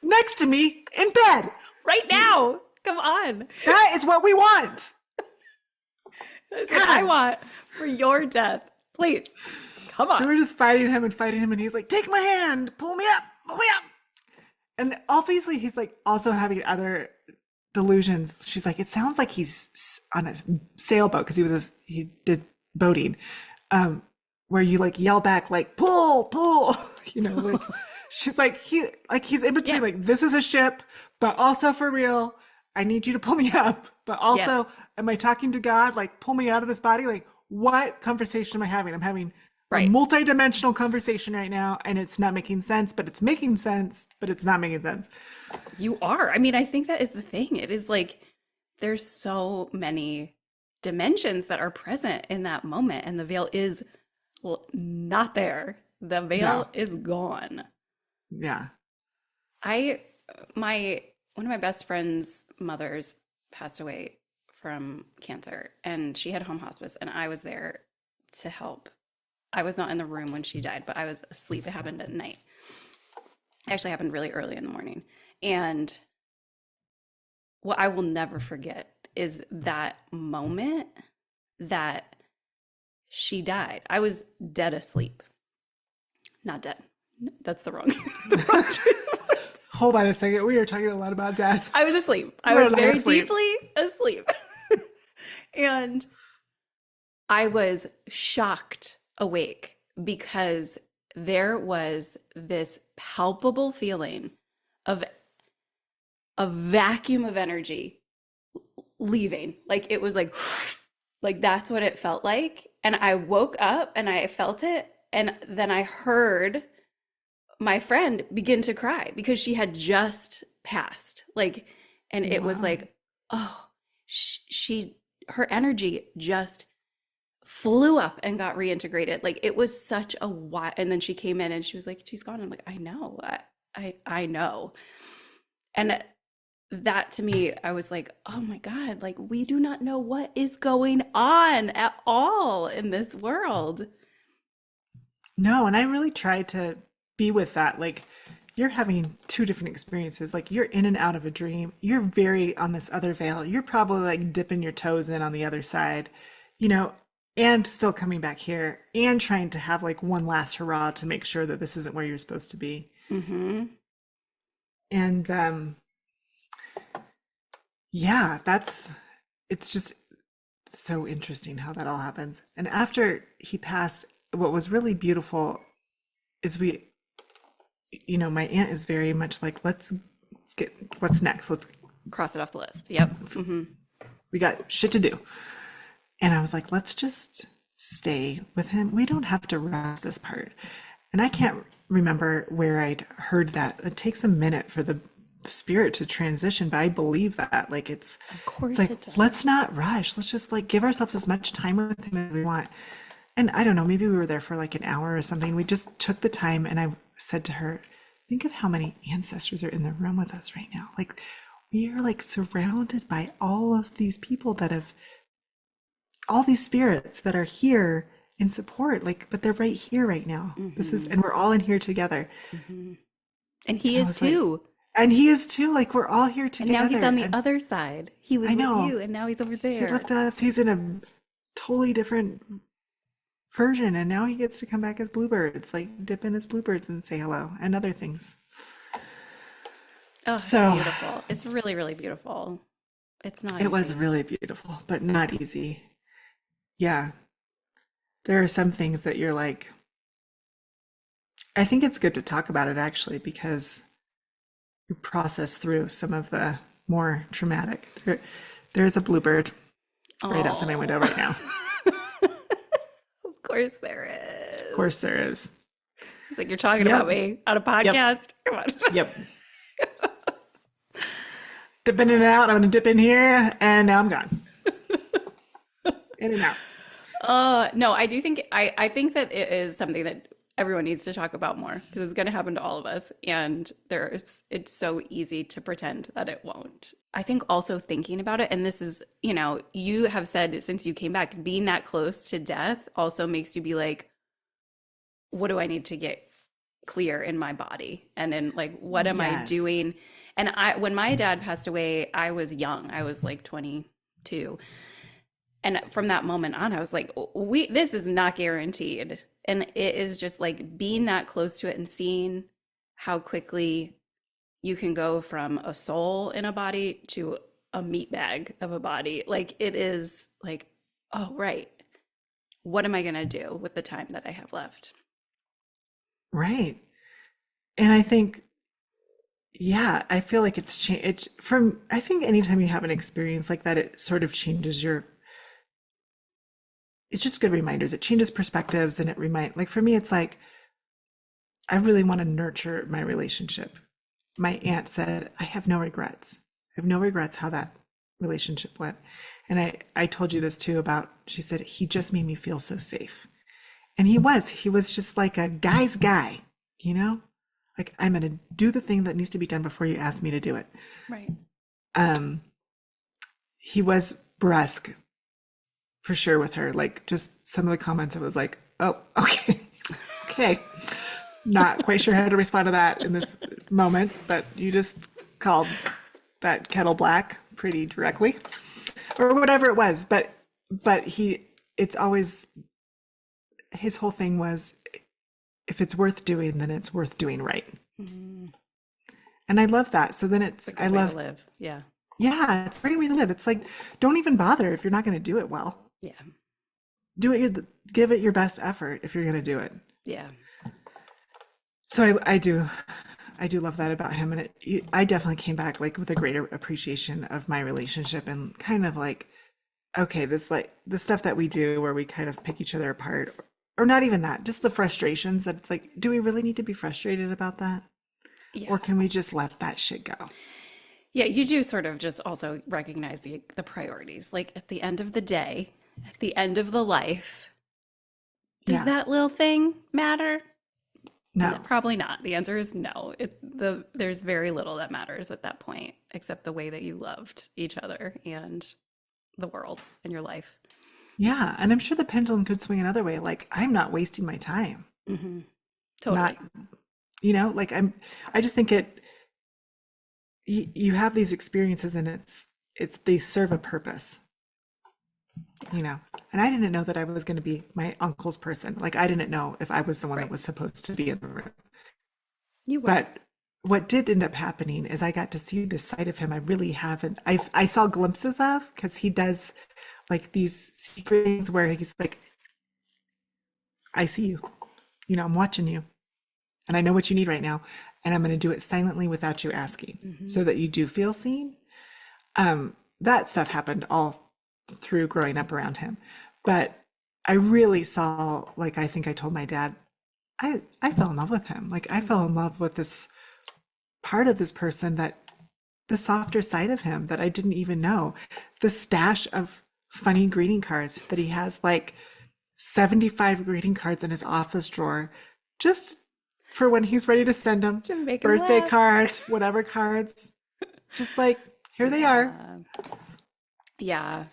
next to me in bed. Right now. Come on. That is what we want. That's what I want for your death. Please. Come on. So we're just fighting him, and he's like, take my hand, pull me up, pull me up. And obviously he's like also having other delusions. She's like, it sounds like he's on a sailboat because he did boating, where you like yell back like pull, you know, like she's like he's in between, like this is a ship, but also for real, I need you to pull me up, but also am I talking to God? Like pull me out of this body? Like what conversation am I having? I'm having a multi-dimensional conversation right now, and it's not making sense, but it's making sense, but it's not making sense. You are. I mean, I think that is the thing. It is like there's so many dimensions that are present in that moment, and the veil is not there. The veil is gone. Yeah. One of my best friend's mothers passed away from cancer, and she had home hospice, and I was there to help. I was not in the room when she died, but I was asleep. It happened at night. It actually happened really early in the morning. And what I will never forget is that moment that she died. I was dead asleep. Not dead. That's the wrong choice. Hold on a second. We are talking a lot about death. I was asleep. I was very deeply asleep. And I was shocked awake because there was this palpable feeling of a vacuum of energy leaving. Like it was like that's what it felt like. And I woke up and I felt it. And then I heard my friend begin to cry because she had just passed. Like, and it was like, oh, her energy just flew up and got reintegrated. Like it was such a wild, and then she came in and she was like, she's gone. I'm like, I know, I know. And that to me, I was like, oh my God, like we do not know what is going on at all in this world. No, and I really tried to be with that. Like you're having two different experiences. Like you're in and out of a dream. You're very on this other veil. You're probably like dipping your toes in on the other side, you know, and still coming back here and trying to have like one last hurrah to make sure that this isn't where you're supposed to be. Mm-hmm. And yeah, it's just so interesting how that all happens. And after he passed, what was really beautiful is my aunt is very much like, let's get what's next. Cross it off the list. Yep. Mm-hmm. We got shit to do. And I was like, let's just stay with him. We don't have to rush this part. And I can't remember where I'd heard that. It takes a minute for the spirit to transition, but I believe that. Like Of course it's like, it does. let's not rush. Let's just like give ourselves as much time with him as we want. And I don't know, maybe we were there for like an hour or something. We just took the time and I said to her, think of how many ancestors are in the room with us right now. Like we are like surrounded by all of these people all these spirits that are here in support, like, but they're right here right now. And we're all in here together. Mm-hmm. And he And I is was like, too. and he is too, like, we're all here And together. now he's on the And other side. He was I with know. you, and now he's over He there. left us. He's in a totally different version, and now he gets to come back as bluebirds, like dip in as bluebirds and say hello and other things. Oh, it's So beautiful. It's really, really beautiful. It's not it was easy. really beautiful, but not easy. Yeah, there are some things that you're like, I think it's good to talk about it actually, because you process through some of the more traumatic. There's a bluebird right outside my window Oh, right now. of course there Of is. course there is. It's like you're talking about Yep. me on a Yep. podcast. Come on. Yep. Dipping in and out. I'm gonna dip in here and now I'm gone. In and out. No, I do think I think that it is something that everyone needs to talk about more because it's going to happen to all of us, and it's so easy to pretend that it won't. I think also thinking about it, and this is, you have said since you came back, being that close to death also makes you be like, what do I need to get clear in my body, and in like what am I Yes. doing? And when my dad passed away, I was young. I was like 22. And from that moment on, I was like, this is not guaranteed. And it is just like being that close to it and seeing how quickly you can go from a soul in a body to a meat bag of a body. Like it is like, oh, right. What am I going to do with the time that I have left? Right. And I think, yeah, I feel like it's changed from, I think anytime you have an experience like that, it sort of changes it's just good reminders. It changes perspectives and like for me, it's like, I really want to nurture my relationship. My aunt said, I have no regrets. I have no regrets how that relationship went. And I told you this too she said, he just made me feel so safe. And he was just like a guy's guy, you know? Like, I'm going to do the thing that needs to be done before you ask me to do it. Right. Um, he was brusque for sure with her. Like, just some of the comments, it was like, oh, okay. Okay. Not quite sure how to respond to that in this moment, but you just called that kettle black pretty directly or whatever it was. But it's always, his whole thing was, if it's worth doing, then it's worth doing right. Mm-hmm. And I love that. So then It's a good way to live. Yeah. yeah, it's a great way to live. It's like, don't even bother if you're not going to do it well. Yeah. Give it your best effort if you're going to do it. Yeah. So I do love that about him. And I definitely came back like with a greater appreciation of my relationship and kind of like, okay, this like the stuff that we do where we kind of pick each other apart, or not even that, just the frustrations that it's like, do we really need to be frustrated about that? Yeah. Or can we just let that shit go? Yeah, you do sort of just also recognize the priorities. Like at the end of the day, at the end of the life, does Yeah. that little thing matter? No. Probably not. The answer is no. There's very little that matters at that point, except the way that you loved each other and the world and your life. Yeah. And I'm sure the pendulum could swing another way. Like, I'm not wasting my time. Mm-hmm. Totally. Not Like I just think you have these experiences and they serve a purpose, and I didn't know that I was going to be my uncle's person. Like I didn't know if I was the one that Right. was supposed to be in the room. You were. But what did end up happening is I got to see this side of him I really haven't. I saw glimpses of, because he does like these secret things where he's like, I see you, I'm watching you, and I know what you need right now, and I'm going to do it silently without you asking, so that you do feel seen. That stuff happened all through growing up around him, but I really saw, like, I think I told my dad, I fell in love with him. Like I fell in love with this part of this person, that the softer side of him that I didn't even know. The stash of funny greeting cards that he has, like 75 greeting cards in his office drawer, just for when he's ready to send them. To make 'em Birthday laugh. cards, whatever cards. Just like, here they are. Yeah,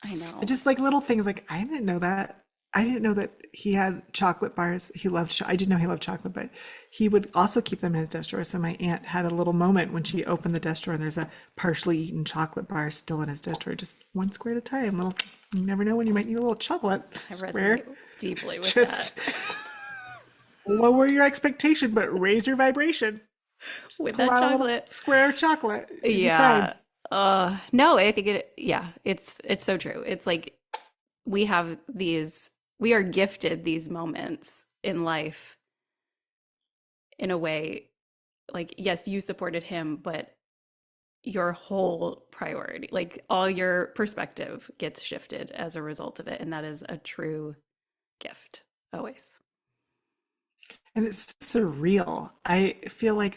I know. Just like little things, like I didn't know that. I didn't know that he had chocolate bars. He loved, I didn't know he loved chocolate, but he would also keep them in his desk drawer. So my aunt had a little moment when she opened the desk drawer and there's a partially eaten chocolate bar still in his desk drawer, just one square at a time. Little, you never know when you might need a little chocolate I square. resonate deeply with Just that. lower your expectation, but raise your vibration. Just With pull that out a little chocolate. square of chocolate. You'll be Yeah. fine. No, I think it's so true. It's like we are gifted these moments in life in a way, like, yes, you supported him, but your whole priority, like all your perspective gets shifted as a result of it. And that is a true gift, always. And it's surreal. I feel like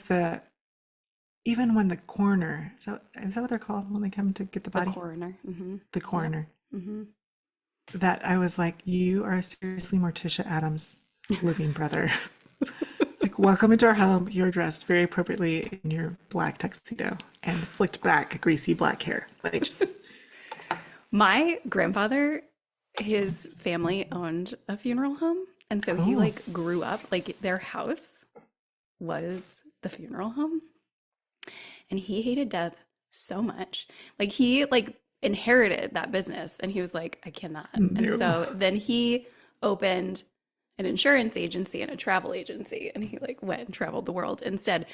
even when the coroner, is that what they're called when they come to get the The body? coroner. Mm-hmm. The coroner. Mm-hmm. That I was like, you are seriously Morticia Adams' living brother. Like, welcome into our home. You're dressed very appropriately in your black tuxedo and slicked back, greasy black hair. Like, just, My grandfather, his family owned a funeral home. And so he oh, like grew up, like their house was the funeral home. And he hated death so much. Like he like inherited that business and he was like, I cannot. And no. so then he opened an insurance agency and a travel agency and he like went and traveled the world instead.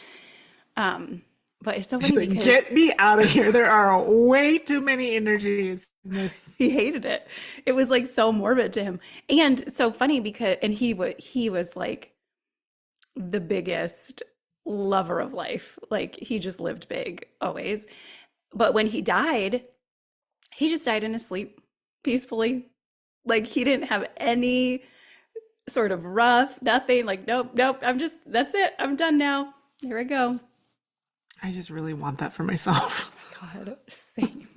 But it's so funny Like, because get me out of here. There are way too many energies in this. he hated it. It was like so morbid to him. And so funny because and he was like the biggest lover of life. Like he just lived big always. But when he just died in his sleep peacefully. Like he didn't have any sort of rough, nothing. Like, nope, nope. That's it. I'm done now. Here I go. I just really want that for myself. God, same.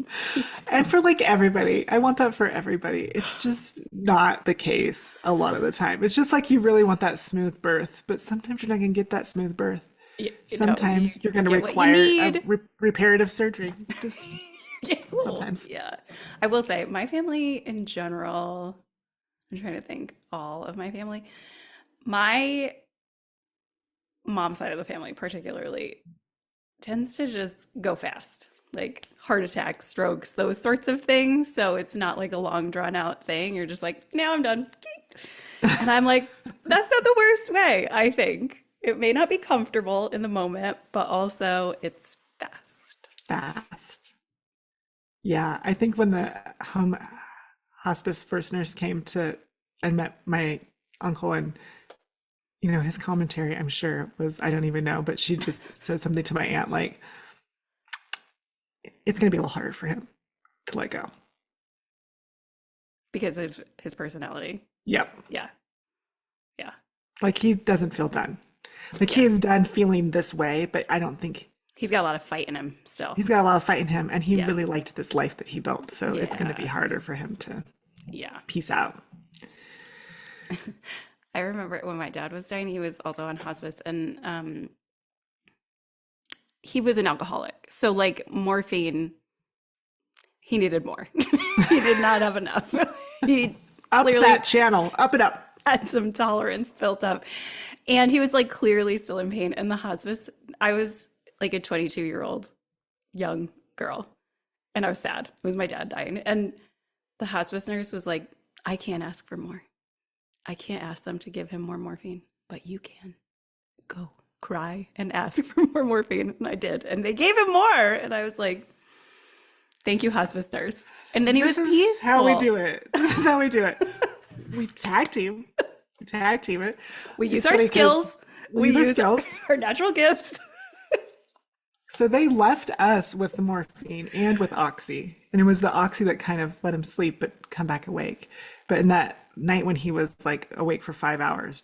And for like everybody, I want that for everybody. It's just not the case a lot of the time. It's just like you really want that smooth birth, but sometimes you're not going to get that smooth birth. Sometimes you're going to get what you require a need. reparative surgery. Just sometimes. Yeah. I will say, my family in general, I'm trying to think all of my family. My mom's side of the family, particularly, tends to just go fast, like heart attacks, strokes, those sorts of things. So it's not like a long drawn out thing. You're just like, now I'm done. And I'm like, that's not the worst way, I think. It may not be comfortable in the moment, but also it's fast. Fast. Yeah, I think when the home hospice first nurse came to and met my uncle, and his commentary, I'm sure, was, I don't even know, but she just said something to my aunt like, it's going to be a little harder for him to let go. Because of his personality. Yep. Yeah. Yeah. Like he doesn't feel done. Like he's done feeling this way, but I don't think He's got a lot of fight in him still. he's got a lot of fight in him, and he Yeah. really liked this life that he built. So it's going to be Yeah. harder for him to Yeah. peace out. I remember when my dad was dying, he was also on hospice and he was an alcoholic. So like morphine, he needed more. He did not have enough. He Up clearly that channel, up it up. had some tolerance built up. And he was like clearly still in pain. And the hospice, I was like a 22-year-old young girl and I was sad. It was my dad dying. And the hospice nurse was like, I can't ask for more. I can't ask them to give him more morphine, but you can. Go cry and ask for more morphine. And I did. And they gave him more. And I was like, thank you, hospice nurse. And then he was peaceful. This is how we do it. This is how we do it. We tag team. We tag team it. We use our skills. We use our skills. Our natural gifts. So they left us with the morphine and with oxy. And it was the oxy that kind of let him sleep but come back awake. But in that night when he was like awake for 5 hours,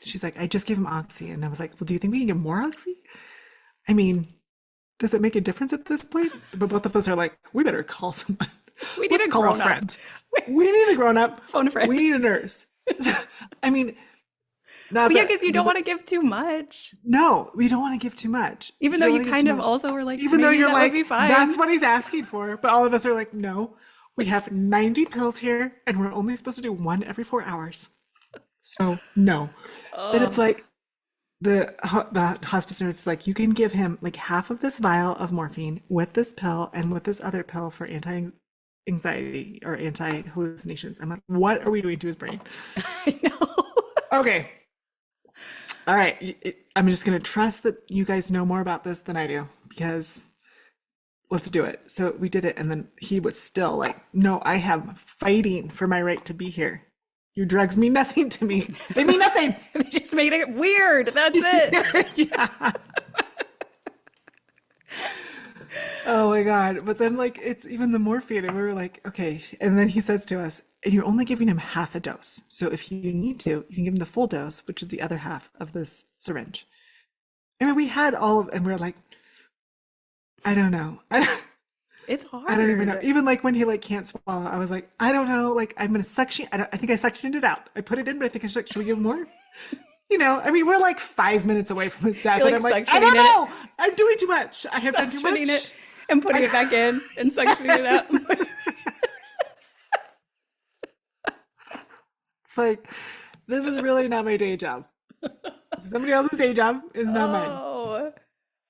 she's like, I just gave him oxy. And I was like, well, do you think we can get more oxy? I mean, does it make a difference at this point? But both of us are like, we better call someone. Let's call a friend. We need a grown up. Phone a friend. We need a nurse. I mean, yeah, because you don't want to give too much. No, we don't want to give too much. Even though you kind of also were like, even though you're like, fine. That's what he's asking for. But all of us are like, no, we have 90 pills here and we're only supposed to do one every 4 hours. So no. Then it's like the hospice nurse is like, you can give him like half of this vial of morphine with this pill and with this other pill for anti-anxiety or anti-hallucinations. I'm like, what are we doing to his brain? I know. Okay. All right. I'm just going to trust that you guys know more about this than I do because let's do it. So we did it. And then he was still like, no, I am fighting for my right to be here. Your drugs mean nothing to me. They mean nothing. They just made it weird. That's it. Yeah. Oh my God. But then like, it's even the morphine and we were like, okay. And then he says to us, and you're only giving him half a dose. So if you need to, you can give him the full dose, which is the other half of this syringe. I mean, we had and we're like, I don't know. It's hard. I don't even know. Even like when he like can't swallow, I was like, I don't know. Like I'm going to suction. I think I suctioned it out. I put it in, but I think should we give him more? You know, I mean, we're like 5 minutes away from his death. You're, And I'm like, I don't know. I'm doing too much. I have done too much. It and putting it back in and suctioning it out. It's like, this is really not my day job. Somebody else's day job is not mine. Oh,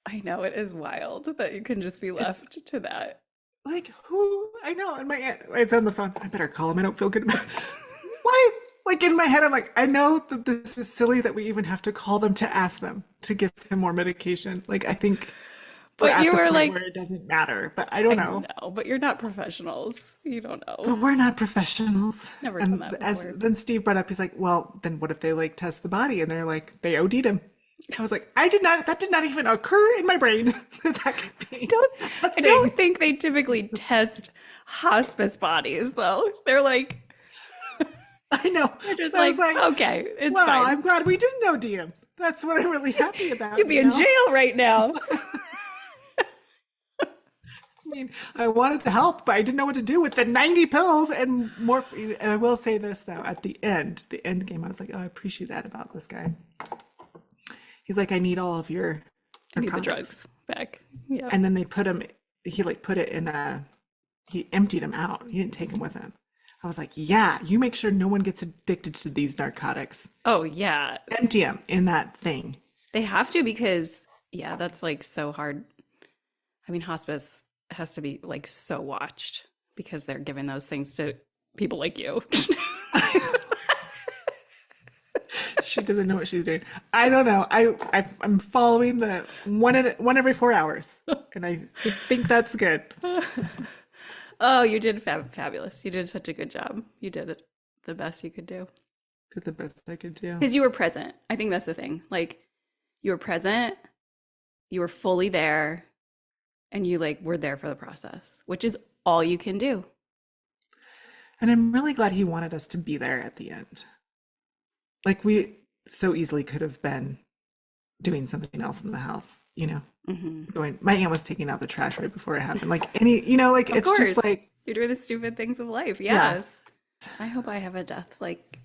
I know. It is wild that you can just be left to that. Like, who? I know. And my aunt, it's on the phone. I better call him. I don't feel good. Why? Like in my head, I'm like, I know that this is silly that we even have to call them to ask them to give him more medication. Like, I think. But you were like, where it doesn't matter. But I don't know. No, but you're not professionals. You don't know. But we're not professionals. Never done that before. Then Steve brought up, he's like, well, then what if they like test the body and they're like, they OD'd him. I was like, that did not even occur in my brain. That could be. I don't think they typically test hospice bodies though. They're like, I know. They're just like, okay, it's well, fine. I'm glad we didn't OD him. That's what I'm really happy about. You'd be in jail right now. I mean, I wanted to help, but I didn't know what to do with the 90 pills and morphine. And I will say this though, at the end game, I was like, oh, I appreciate that about this guy. He's like, I need all of your I need the drugs back. Yeah. And then he like put it in he emptied them out. He didn't take them with him. I was like, yeah, you make sure no one gets addicted to these narcotics. Oh, yeah. Empty them in that thing. They have to because, yeah, that's like so hard. I mean, hospice has to be like so watched because they're giving those things to people like you. She doesn't know what she's doing. I don't know. I'm following the one every 4 hours, and I think that's good. Oh, you did fabulous. You did such a good job. You did it the best you could do. Did the best I could do. Because you were present. I think that's the thing. Like, you were present, you were fully there, and you like were there for the process, which is all you can do. And I'm really glad he wanted us to be there at the end. Like, we so easily could have been doing something else in the house, you know. Mm-hmm. My aunt was taking out the trash right before it happened. Like like it's just like you're doing the stupid things of life. Yes. Yeah. I hope I have a death like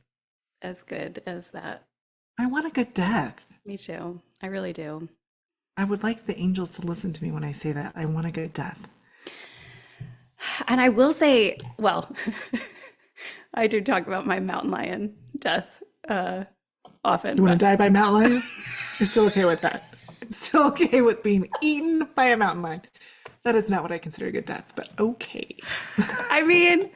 as good as that. I want a good death. Me too. I really do. I would like the angels to listen to me when I say that. I want a good death. And I will say, well, I do talk about my mountain lion death often. You want But to die by mountain lion? You're still okay with that. I'm still okay with being eaten by a mountain lion. That is not what I consider a good death, but okay. I mean,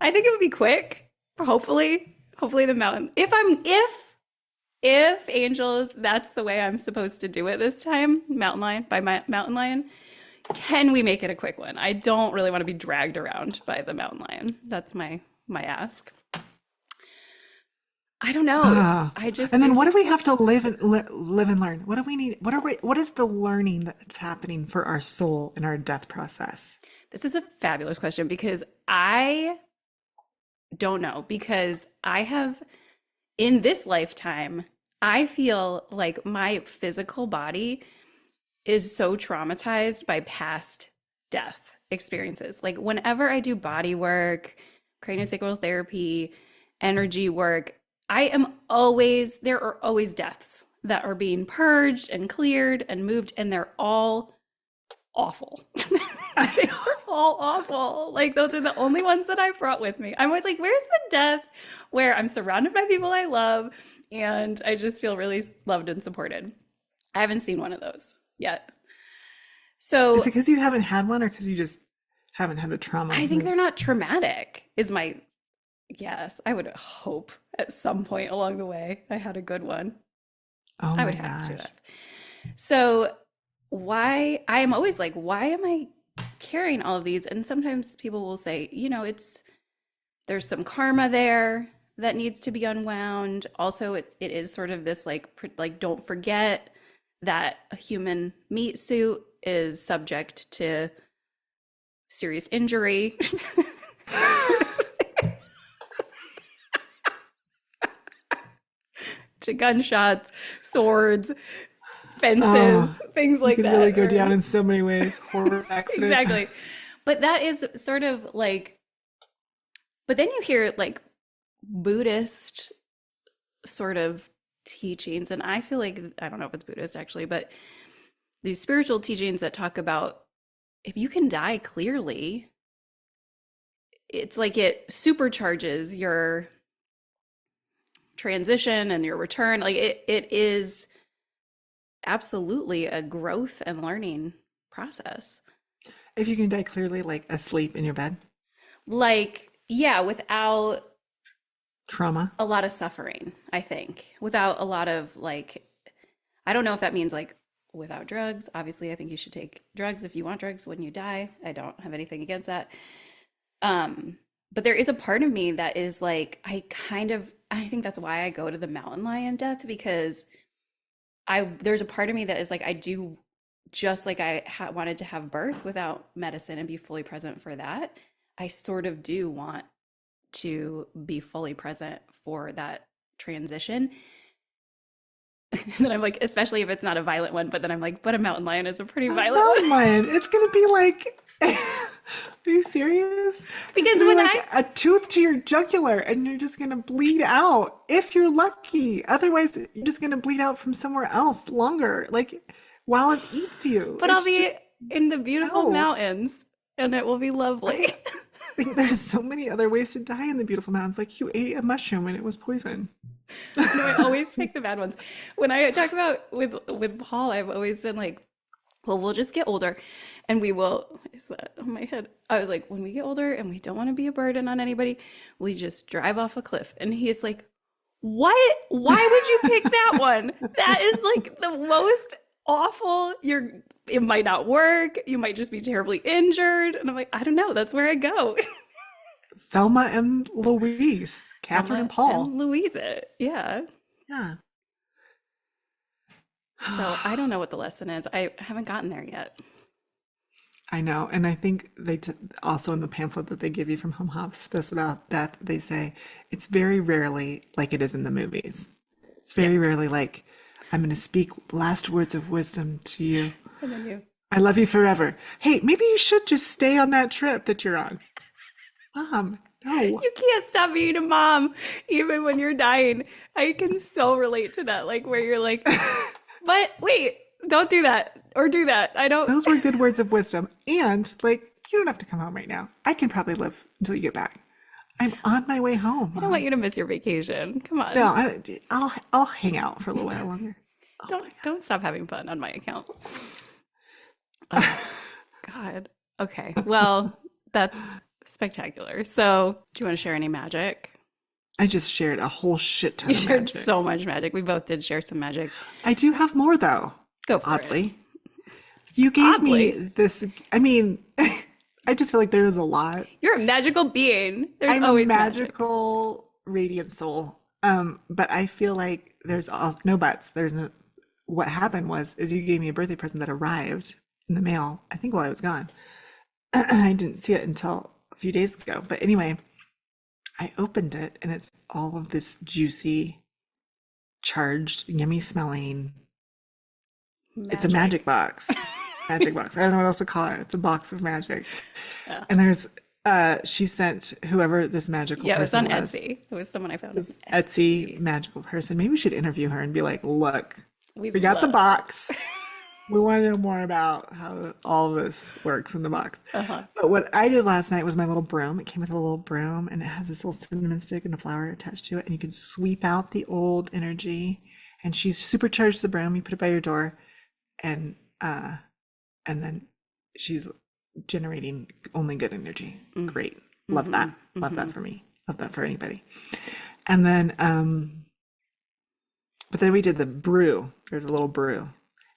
I think it would be quick. Hopefully the mountain. If angels, that's the way I'm supposed to do it this time. Mountain lion by my mountain lion. Can we make it a quick one? I don't really want to be dragged around by the mountain lion. That's my ask. I don't know. I just And then what do we have to live and learn? What do we need? What is the learning that's happening for our soul in our death process? This is a fabulous question because I don't know, because I have, in this lifetime, I feel like my physical body is so traumatized by past death experiences. Like whenever I do body work, craniosacral therapy, energy work, there are always deaths that are being purged and cleared and moved, and they're all awful. They're all awful. Like those are the only ones that I brought with me. I'm always like, where's the death where I'm surrounded by people I love and I just feel really loved and supported? I haven't seen one of those yet. So is it because you haven't had one, or because you just haven't had the trauma? I think they're not traumatic, is my guess. I would hope at some point along the way I had a good one. Oh I my would have gosh. to. So why I am always like, why am I carrying all of these? And sometimes people will say, there's some karma there that needs to be unwound. Also, it is sort of this like don't forget that a human meat suit is subject to serious injury. To gunshots, swords, fences, things like You that. can really go down in so many ways. Horror accident. Exactly. But that is sort of like, but then you hear like Buddhist sort of teachings, and I feel like, I don't know if it's Buddhist actually, but these spiritual teachings that talk about if you can die clearly, it's like it supercharges your transition and your return. Like it is absolutely a growth and learning process. If you can die clearly, like asleep in your bed, Like, yeah, without trauma. a lot of suffering, I think. Without a lot of like, I don't know if that means like without drugs. Obviously, I think you should take drugs if you want drugs when you die. I don't have anything against that. But there is a part of me that is like, I think that's why I go to the mountain lion death, because there's a part of me that is like, I do, just like I wanted to have birth without medicine and be fully present for that. I sort of do want to be fully present for that transition. And then I'm like, especially if it's not a violent one, but then I'm like, but a mountain lion is a pretty violent Mountain one. lion. It's gonna be like. Are you serious? Because it's gonna when be like a tooth to your jugular, and you're just gonna bleed out if you're lucky. Otherwise, you're just gonna bleed out from somewhere else longer, like while it eats you. But I'll It's be just in the beautiful no. mountains and it will be lovely. I think there's so many other ways to die in the beautiful mountains. Like you ate a mushroom and it was poison. No, I always pick the bad ones. When I talk about with Paul, I've always been like, well, we'll just get older and we will, is that on my head? I was like, when we get older and we don't want to be a burden on anybody, we just drive off a cliff. And he's like, what? Why would you pick that one? That is like the most awful. It might not work. You might just be terribly injured. And I'm like, I don't know. That's where I go. Thelma and Louise, Catherine and Paul. And Louise, yeah. Yeah. So I don't know what the lesson is. I haven't gotten there yet. I know. And I think they also in the pamphlet that they give you from Home Hospice about death, they say it's very rarely like it is in the movies. It's very rarely like, I'm going to speak last words of wisdom to you. And then you. I love you forever. Hey, maybe you should just stay on that trip that you're on. No. You can't stop being a mom even when you're dying. I can so relate to that. Like where you're like, but wait, don't do that or do that. I don't. Those were good words of wisdom. And like, you don't have to come home right now. I can probably live until you get back. I'm on my way home, I don't want Mom. you to miss your vacation. Come No, on. I'll hang out for a little while longer. Oh my Don't stop having fun on my account. Oh, God. Okay. Well, that's spectacular. So, do you want to share any magic? I just shared a whole shit ton You of shared magic. so much magic. We both did share some magic. I do have more though, Go for it. oddly. You gave me Oddly, this, I mean, I just feel like there is a lot. you're a magical being. There's I'm a always magic. magical radiant soul. But I feel like there's all, no buts. There's no, what happened was is you gave me a birthday present that arrived in the mail, I think while I was gone. I didn't see it until a few days ago. But anyway, I opened it and it's all of this juicy, charged, yummy smelling. It's a magic Magic. box. Magic box. I don't know what else to call it. It's a box of magic. Yeah. And there's she sent whoever this magical Yeah, it was person on was, Etsy. It was someone I found on Etsy Etsy. magical person. Maybe we should interview her and be like, look, We we got the love. box. We want to know more about how all this works in the box. Uh-huh. But what I did last night was my little broom. It came with a little broom and it has this little cinnamon stick and a flower attached to it. And you can sweep out the old energy. And she's supercharged the broom. You put it by your door and then she's generating only good energy. Great. Love that. Love that for me. Love that for anybody. And then but then we did the brew. There's a little brew.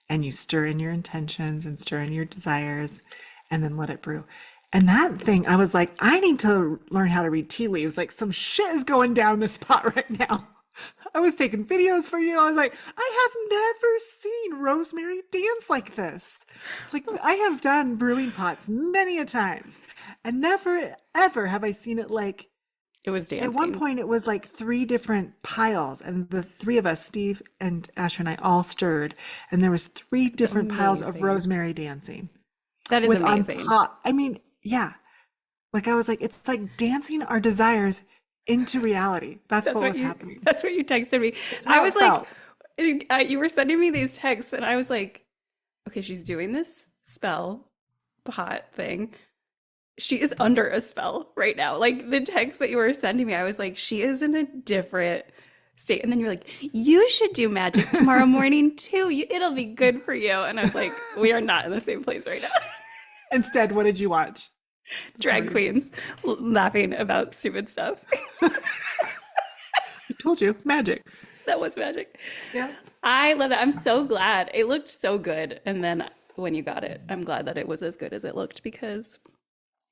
And you stir in your intentions and stir in your desires and then let it brew. And that thing, I was like, I need to learn how to read tea leaves. Like some shit is going down this pot right now. I was taking videos for you. I was like, I have never seen Rosemary dance like this. Like I have done brewing pots many a times and never ever have I seen it like It was at one dancing. point it was like three different piles and the three of us, Steve and Asher and I all stirred and there was three different piles of amazing. rosemary dancing That is with on amazing. top. I mean, yeah. Like I was like, it's like dancing our desires into reality. That's what was happening. That's what you texted me. That's I how was it like, felt. you were sending me these texts, and I was like, okay, she's doing this spell pot thing. She is under a spell right now. Like the text that you were sending me, I was like, she is in a different state. And then you're like, you should do magic tomorrow morning too. It'll be good for you. And I was like, we are not in the same place right now. Instead, what did you watch? Drag queens laughing about stupid stuff. I told you, magic. That was magic. Yeah. I love that. I'm so glad. It looked so good. And then when you got it, I'm glad that it was as good as it looked because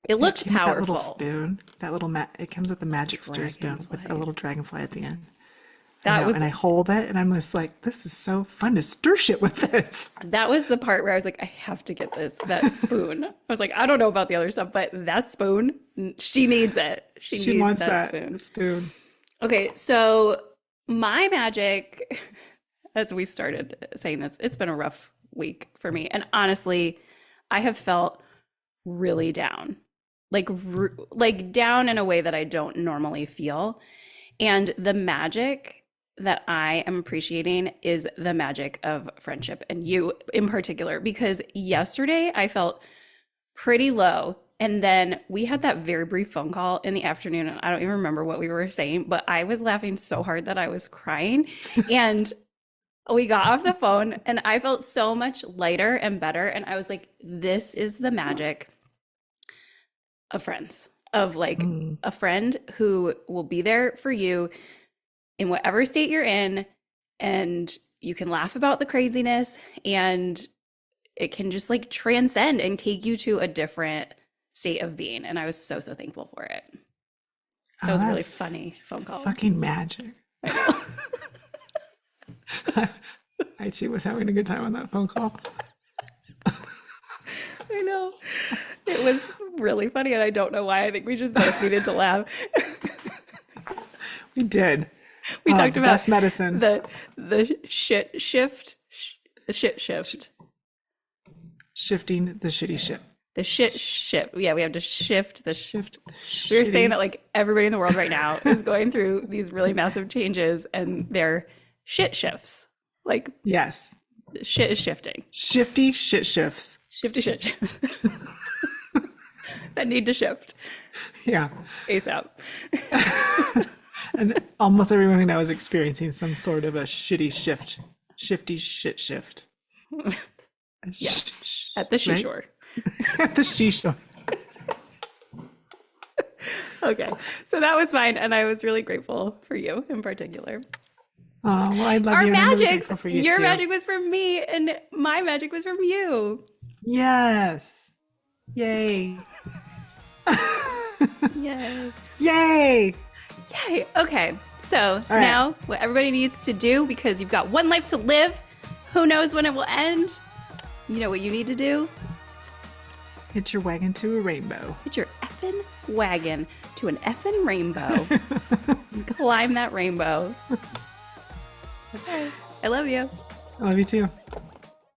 it It looked came with that little powerful. spoon, that little it comes with a magic stir spoon with a Dragonfly. little dragonfly at the end. I That know, was and I hold it and I'm just like, this is so fun to stir shit with this. that was the part where I was like, I have to get that spoon. I was like, I don't know about the other stuff, but that spoon, she needs it. She needs wants that that spoon. Okay, so my magic, as we started saying this, it's been a rough week for me. And honestly, I have felt really down, like down in a way that I don't normally feel. And the magic that I am appreciating is the magic of friendship and you in particular, because yesterday I felt pretty low. And then we had that very brief phone call in the afternoon, and I don't even remember what we were saying, but I was laughing so hard that I was crying. And we got off the phone, and I felt so much lighter and better. And I was like, this is the magic of friends, of like a friend who will be there for you in whatever state you're in. And you can laugh about the craziness, and it can just like transcend and take you to a different state of being. And I was so thankful for it. That was a really that's funny phone call. fucking magic. I know. I too was having a good time on that phone call. I know. It was really funny, and I don't know why. I think we just both needed to laugh. We did. We talked the about best medicine. the shit shift, the shit shift, Shifting the shitty shit. the shit shift. Yeah, we have to shift the Shift. We were shitty- saying that like everybody in the world right now is going through these really massive changes, and they're shit shifts. Like Yes. shifty shit is shifting. shit shifts. Shifty shit shifts. that need to shift Yeah. ASAP. And almost everyone I know is experiencing some sort of a shitty shift. Shifty shit shift. Yeah. At the Right? seashore. At the seashore. Okay. So that was mine. And I was really grateful for you in particular. Oh, well, I love Our you. And I'm really magic, grateful for you your too. magic was from me, and my magic was from you. Yes. Yay. Yay. Yay. Yay. Okay. So right. now what everybody needs to do, because you've got one life to live, who knows when it will end? You know what you need to do? Hitch your wagon to a rainbow. Put your effing wagon to an effing rainbow. And climb that rainbow. Okay. I love you. I love you too.